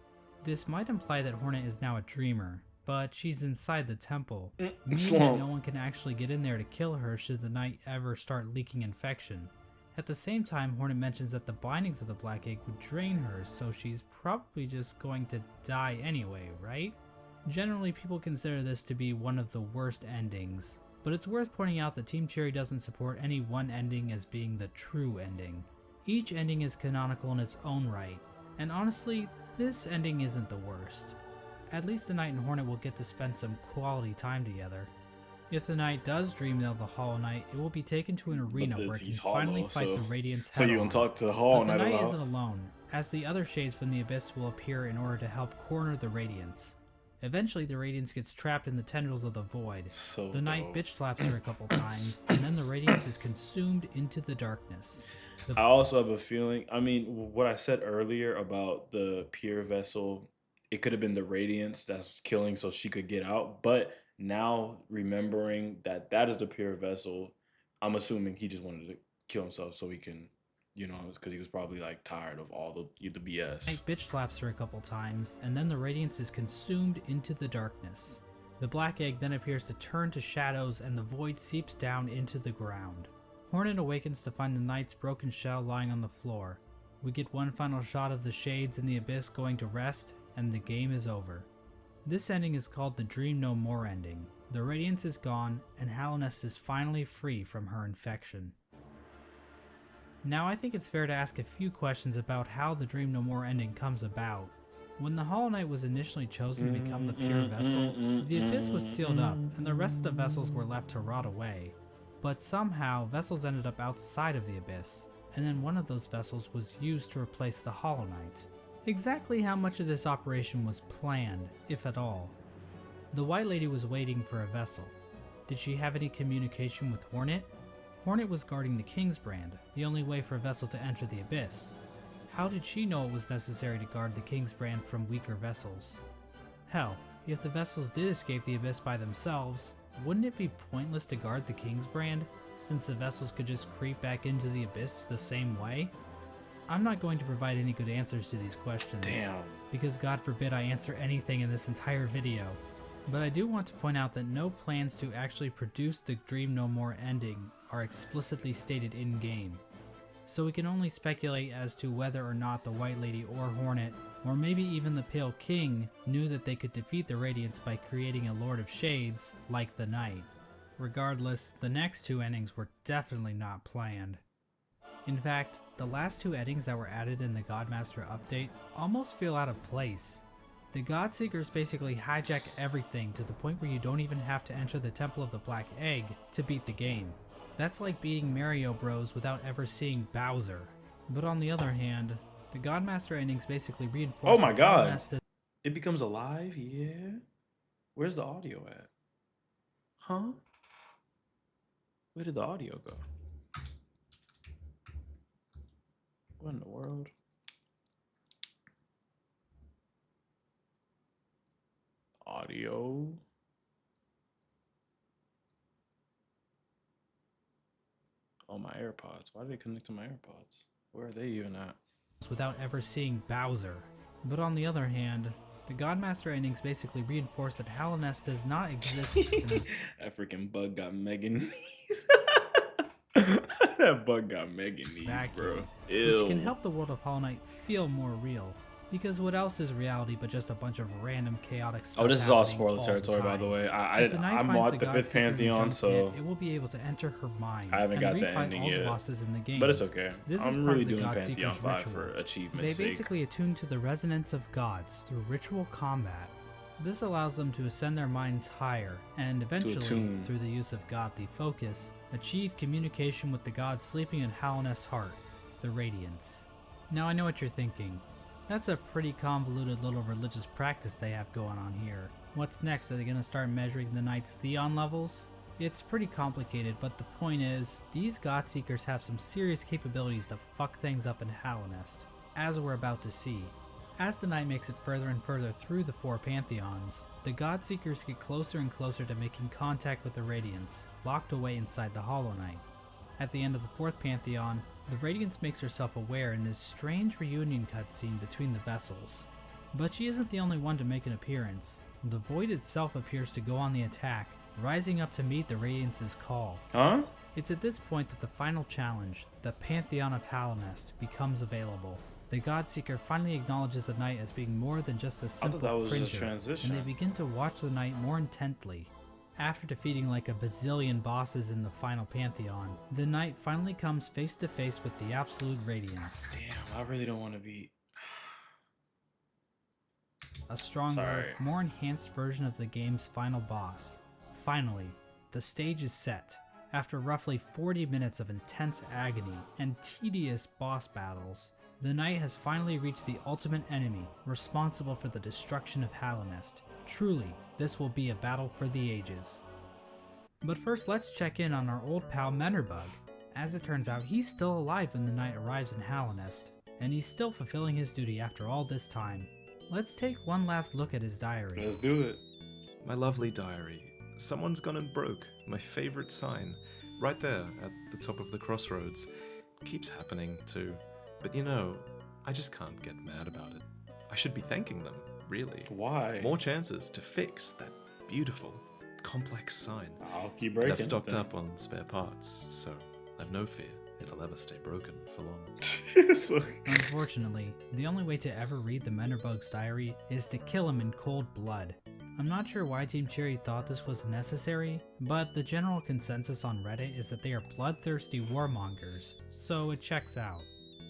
This might imply that Hornet is now a dreamer, but she's inside the temple, meaning that Slump. no one can actually get in there to kill her should the knight ever start leaking infection. At the same time, Hornet mentions that the bindings of the Black Egg would drain her, so she's probably just going to die anyway, right? Generally, people consider this to be one of the worst endings, but it's worth pointing out that Team Cherry doesn't support any one ending as being the true ending. Each ending is canonical in its own right, and honestly, this ending isn't the worst. At least the Knight and Hornet will get to spend some quality time together. If the Knight does dream of the Hollow Knight, it will be taken to an arena where it can finally fight the Radiance head you on. gonna talk to the Hollow But the Knight Knight about? isn't alone, as the other shades from the Abyss will appear in order to help corner the Radiance. Eventually, the Radiance gets trapped in the tendrils of the Void. So The Knight dope. bitch slaps her a couple times, and then the Radiance is consumed into the darkness. I also have a feeling, I mean, what I said earlier about the pure vessel, it could have been the Radiance that's killing so she could get out. But now remembering that that is the pure vessel, I'm assuming he just wanted to kill himself so he can, you know, because he was probably like tired of all the BS. Knight bitch slaps her a couple times, and then the Radiance is consumed into the darkness. The Black Egg then appears to turn to shadows, and the Void seeps down into the ground. Hornet awakens to find the Knight's broken shell lying on the floor. We get one final shot of the Shades in the Abyss going to rest, and the game is over. This ending is called the Dream No More ending. The Radiance is gone, and Hallownest is finally free from her infection. Now I think it's fair to ask a few questions about how the Dream No More ending comes about. When the Hollow Knight was initially chosen to become the pure vessel, the Abyss was sealed up, and the rest of the vessels were left to rot away. But somehow, vessels ended up outside of the Abyss, and then one of those vessels was used to replace the Hollow Knight. Exactly how much of this operation was planned, if at all? The White Lady was waiting for a vessel. Did she have any communication with Hornet? Hornet was guarding the King's Brand, the only way for a vessel to enter the Abyss. How did she know it was necessary to guard the King's Brand from weaker vessels? Hell, if the vessels did escape the Abyss by themselves, wouldn't it be pointless to guard the King's Brand, since the vessels could just creep back into the Abyss the same way? I'm not going to provide any good answers to these questions, because God forbid I answer anything in this entire video. But I do want to point out that no plans to actually produce the Dream No More ending are explicitly stated in-game. So we can only speculate as to whether or not the White Lady or Hornet, or maybe even the Pale King, knew that they could defeat the Radiance by creating a Lord of Shades like the Knight. Regardless, the next two endings were definitely not planned. In fact, the last two endings that were added in the Godmaster update almost feel out of place. The Godseekers basically hijack everything to the point where you don't even have to enter the Temple of the Black Egg to beat the game. That's like beating Mario Bros without ever seeing Bowser. But on the other hand, the Godmaster endings basically reinforce. Oh my god! Hallownest It becomes alive? Yeah? Where's the audio at? Huh? Where did the audio go? What in the world? Audio? Oh, my AirPods. Why did they connect to my AirPods? Where are they even at? without ever seeing Bowser. But on the other hand, the Godmaster endings basically reinforce that Hallownest does not exist in a That freaking bug got mega knees. That bug got mega knees, bro. vacuum, Ew. which can help the world of Hollow Knight feel more real. Because what else is reality but just a bunch of random chaotic stuff? Oh, this is all happening spoiler the territory, by the time? way. If the Knight I'm finds on the God fifth Seeker who Pantheon, jumped so it, it will be able to enter her mind I haven't and got the refight ending all the yet. bosses in the game. But it's okay. This is I'm part really of the doing God Pantheon Seeker's 5 ritual. for achievement They sake. basically attune to the resonance of gods through ritual combat. This allows them to ascend their minds higher, and eventually, attune. through the use of godly focus, achieve communication with the god sleeping in Hallownest's heart, the Radiance. Now I know what you're thinking. That's a pretty convoluted little religious practice they have going on here. What's next? Are they going to start measuring the Knight's Theon levels? It's pretty complicated, but the point is, these Godseekers have some serious capabilities to fuck things up in Hallownest, as we're about to see. As the Knight makes it further and further through the four Pantheons, the Godseekers get closer and closer to making contact with the Radiance, locked away inside the Hollow Knight. At the end of the fourth Pantheon, the Radiance makes herself aware in this strange reunion cutscene between the vessels. But she isn't the only one to make an appearance. The Void itself appears to go on the attack, rising up to meet the Radiance's call. It's at this point that the final challenge, the Pantheon of Hallownest, becomes available. The Godseeker finally acknowledges the knight as being more than just a I simple thought that was just cringer, transition. and they begin to watch the knight more intently. After defeating like a bazillion bosses in the final pantheon, the knight finally comes face to face with the absolute radiance. Damn, I really don't want to be. A stronger, Sorry. more enhanced version of the game's final boss. Finally, the stage is set. After roughly 40 minutes of intense agony and tedious boss battles, the knight has finally reached the ultimate enemy, responsible for the destruction of Hallownest. Truly, this will be a battle for the ages. But first, let's check in on our old pal Menderbug. As it turns out, he's still alive when the knight arrives in Hallownest, and he's still fulfilling his duty after all this time. Let's take one last look at his diary. Let's do it. My lovely diary. Someone's gone and broke my favorite sign. Right there at the top of the crossroads. Keeps happening too. But you know, I just can't get mad about it. I should be thanking them, really. Why? More chances to fix that beautiful, complex sign. I'll keep And breaking. I've stocked then. up on spare parts, so I've no fear it'll ever stay broken for long. So- Unfortunately, the only way to ever read the Menderbug's diary is to kill him in cold blood. I'm not sure why Team Cherry thought this was necessary, but the general consensus on Reddit is that they are bloodthirsty warmongers, so it checks out.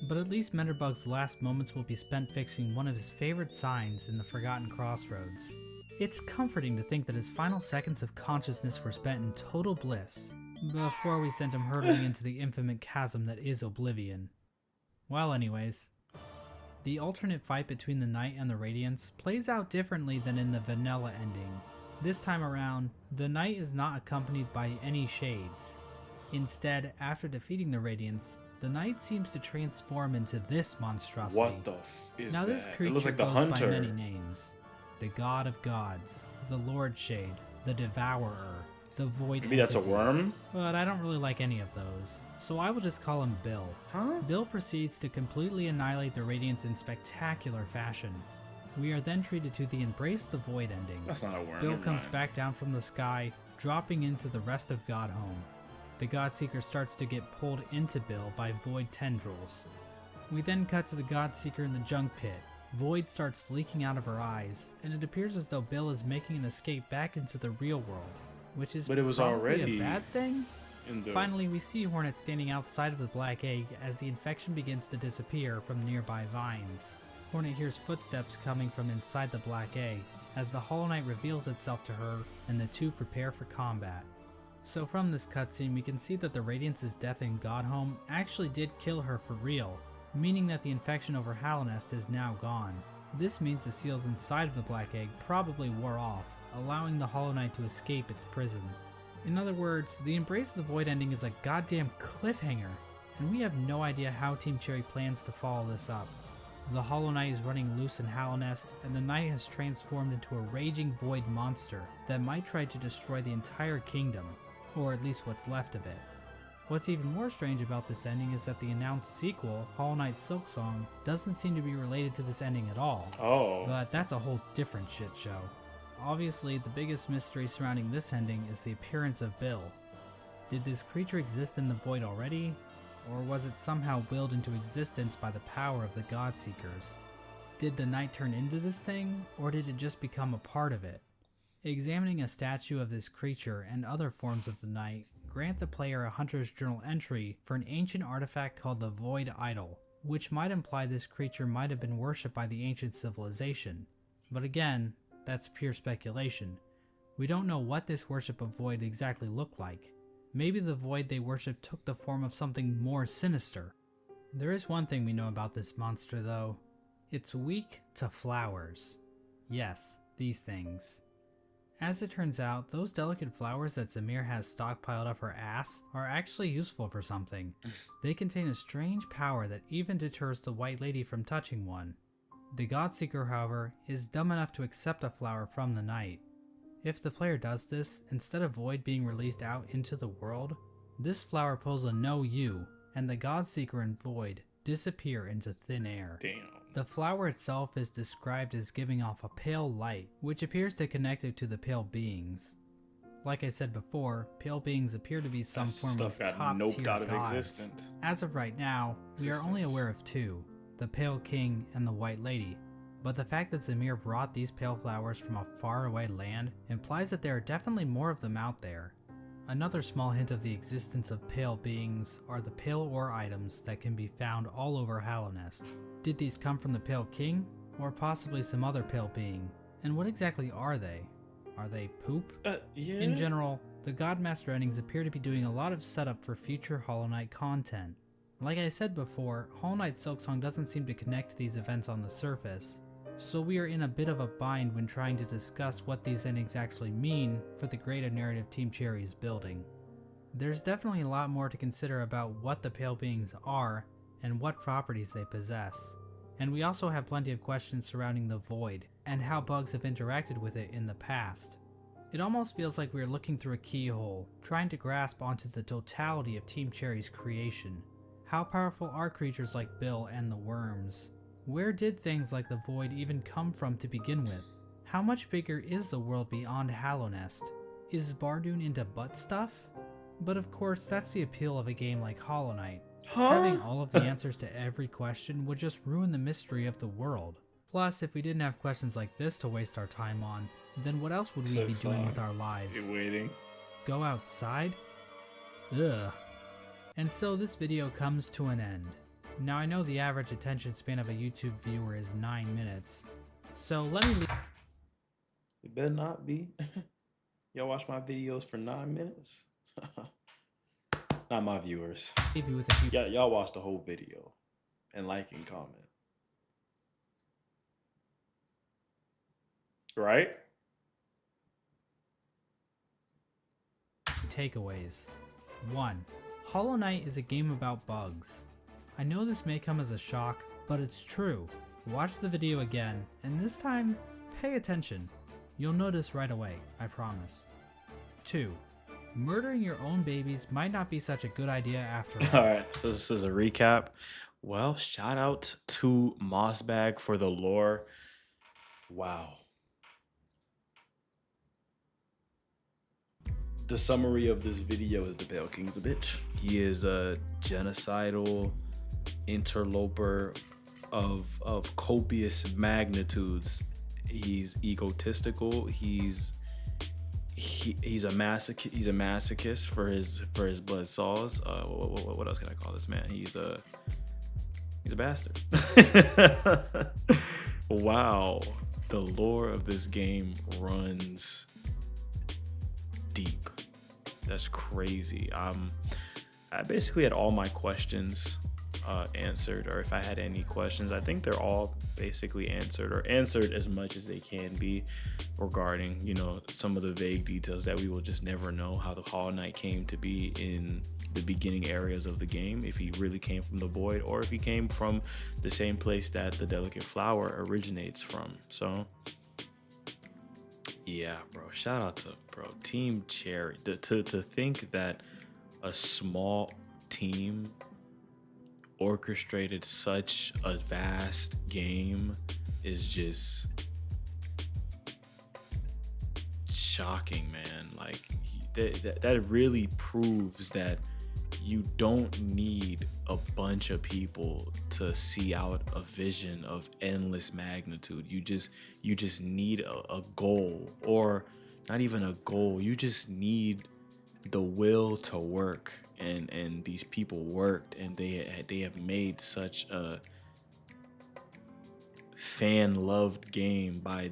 But at least Menderbug's last moments will be spent fixing one of his favorite signs in the Forgotten Crossroads. It's comforting to think that his final seconds of consciousness were spent in total bliss, before we sent him hurtling into the infinite chasm that is Oblivion. Well anyways, the alternate fight between the Knight and the Radiance plays out differently than in the vanilla ending. This time around, the Knight is not accompanied by any shades. Instead, after defeating the Radiance, the Knight seems to transform into this monstrosity. What the f is Now that? this It creature looks like the goes hunter. by many names. The God of Gods, the Lord Shade, the Devourer, the Void Maybe that's a Entity. worm? But I don't really like any of those, so I will just call him Bill. Huh? Bill proceeds to completely annihilate the Radiance in spectacular fashion. We are then treated to the Embrace the Void ending. That's not a worm. Bill never comes mind. back down from the sky, dropping into the rest of Godhome. The Godseeker starts to get pulled into Bill by Void tendrils. We then cut to the Godseeker in the junk pit. Void starts leaking out of her eyes, and it appears as though Bill is making an escape back into the real world, which is But it was probably already a bad thing? In the... Finally, we see Hornet standing outside of the Black Egg as the infection begins to disappear from nearby vines. Hornet hears footsteps coming from inside the Black Egg as the Hollow Knight reveals itself to her and the two prepare for combat. So from this cutscene, we can see that the Radiance's death in Godhome actually did kill her for real, meaning that the infection over Hallownest is now gone. This means the seals inside of the Black Egg probably wore off, allowing the Hollow Knight to escape its prison. In other words, the Embrace the Void ending is a goddamn cliffhanger, and we have no idea how Team Cherry plans to follow this up. The Hollow Knight is running loose in Hallownest, and the Knight has transformed into a raging void monster that might try to destroy the entire kingdom, or at least what's left of it. What's even more strange about this ending is that the announced sequel, Hollow Knight Silksong, doesn't seem to be related to this ending at all. Oh. But that's a whole different shit show. Obviously, the biggest mystery surrounding this ending is the appearance of Bill. Did this creature exist in the void already? Or was it somehow willed into existence by the power of the Godseekers? Did the Knight turn into this thing, or did it just become a part of it? Examining a statue of this creature and other forms of the Knight grant the player a Hunter's Journal entry for an ancient artifact called the Void Idol, which might imply this creature might have been worshipped by the ancient civilization. But again, that's pure speculation. We don't know what this worship of Void exactly looked like. Maybe the Void they worshipped took the form of something more sinister. There is one thing we know about this monster though. It's weak to flowers. Yes, these things. As it turns out, those delicate flowers that Zamir has stockpiled up her ass are actually useful for something. They contain a strange power that even deters the White Lady from touching one. The Godseeker, however, is dumb enough to accept a flower from the Knight. If the player does this, instead of Void being released out into the world, this flower pulls a no you, and the Godseeker and Void disappear into thin air. Damn. The flower itself is described as giving off a pale light, which appears to connect it to the pale beings. Like I said before, pale beings appear to be some That form stuff of got top noped tier out of gods. existence. As of right now, we are only aware of two, the Pale King, and the White Lady. But the fact that Zamir brought these pale flowers from a faraway land implies that there are definitely more of them out there. Another small hint of the existence of pale beings are the pale ore items that can be found all over Hallownest. Did these come from the Pale King, or possibly some other pale being? And what exactly are they? Are they poop? Yeah. In general, the Godmaster endings appear to be doing a lot of setup for future Hollow Knight content. Like I said before, Hollow Knight Silksong doesn't seem to connect these events on the surface, so we are in a bit of a bind when trying to discuss what these endings actually mean for the greater narrative Team Cherry is building. There's definitely a lot more to consider about what the pale beings are and what properties they possess. And we also have plenty of questions surrounding the Void and how bugs have interacted with it in the past. It almost feels like we are looking through a keyhole, trying to grasp onto the totality of Team Cherry's creation. How powerful are creatures like Bill and the worms? Where did things like the Void even come from to begin with? How much bigger is the world beyond Hallownest? Is Bardoon into butt stuff? But of course, that's the appeal of a game like Hollow Knight. Having all of the answers to every question would just ruin the mystery of the world. Plus, if we didn't have questions like this to waste our time on, then what else would we be doing with our lives? You're waiting. Go outside? Ugh. And so this video comes to an end. Now I know the average attention span of a YouTube viewer is 9 minutes, so let me It better not be. Y'all watch my videos for 9 minutes? Not my viewers. leave you with a few Y'all watch the whole video and like and comment. Right? takeaways. 1. Hollow Knight is a game about bugs. I know this may come as a shock, but it's true. Watch the video again, and this time, pay attention. You'll notice right away, I promise. 2. Murdering your own babies might not be such a good idea after all. Alright, so this is a recap. Well, shout out to Mossbag for the lore. Wow. The summary of this video is the Pale King's a bitch. He is a genocidal interloper of copious magnitudes. He's egotistical. He's a masochist for his blood saws. What else can I call this man? He's a bastard. Wow, the lore of this game runs deep. That's crazy. I basically had all my questions answered, or if I had any questions, I think they're all basically answered, or answered as much as they can be, regarding, you know, some of the vague details that we will just never know, how the Hollow Knight came to be in the beginning areas of the game, if he really came from the Void, or if he came from the same place that the Delicate Flower originates from. So yeah, bro, shout out to Team Cherry. To think that a small team orchestrated such a vast game is just shocking, man. Like, that really proves that you don't need a bunch of people to see out a vision of endless magnitude. You just need a goal, or not even a goal. You just need the will to work, and these people worked, and they have made such a fan-loved game by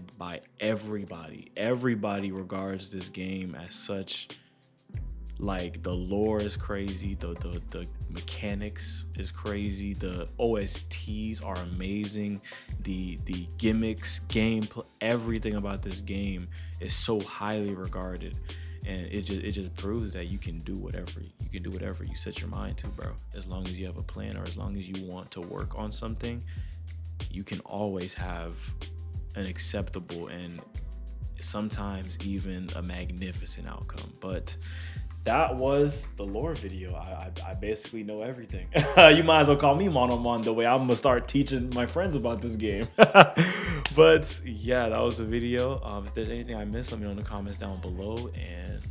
everybody. Everybody regards this game as such. Like, the lore is crazy, the mechanics is crazy, the OSTs are amazing, the gimmicks, gameplay, everything about this game is so highly regarded, and it just proves that you can do whatever you set your mind to, bro. As long as you have a plan, or as long as you want to work on something, you can always have an acceptable and sometimes even a magnificent outcome. But that was the lore video. I basically know everything. You might as well call me Monomon, the way I'm gonna start teaching my friends about this game. But yeah, that was the video. If there's anything I missed, let me know in the comments down below. And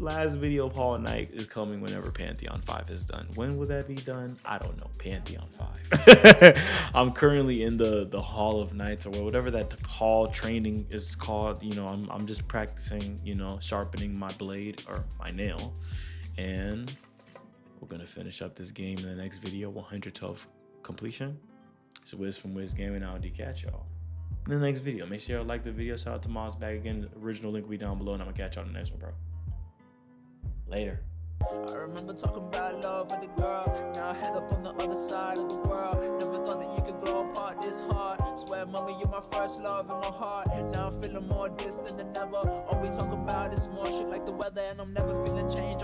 last video of Hollow Knight is coming whenever Pantheon 5 is done. When will that be done? I don't know. Pantheon 5. I'm currently in the Hall of Knights, or whatever that hall training is called. You know, I'm just practicing, you know, sharpening my blade or my nail. And we're gonna finish up this game in the next video, 112 completion. So Wiz from Wiz Gaming, I'll catch y'all in the next video. Make sure y'all like the video. Shout out to Moss back again. The original link will be down below, and I'm gonna catch y'all in the next one, bro. Later. I remember talking about love with a girl. Now I head up on the other side of the world. Never thought that you could grow apart this hard. Swear, mommy, you're my first love in my heart. Now I'm feeling more distant than ever. All we talk about is more shit like the weather, and I'm never feeling changed.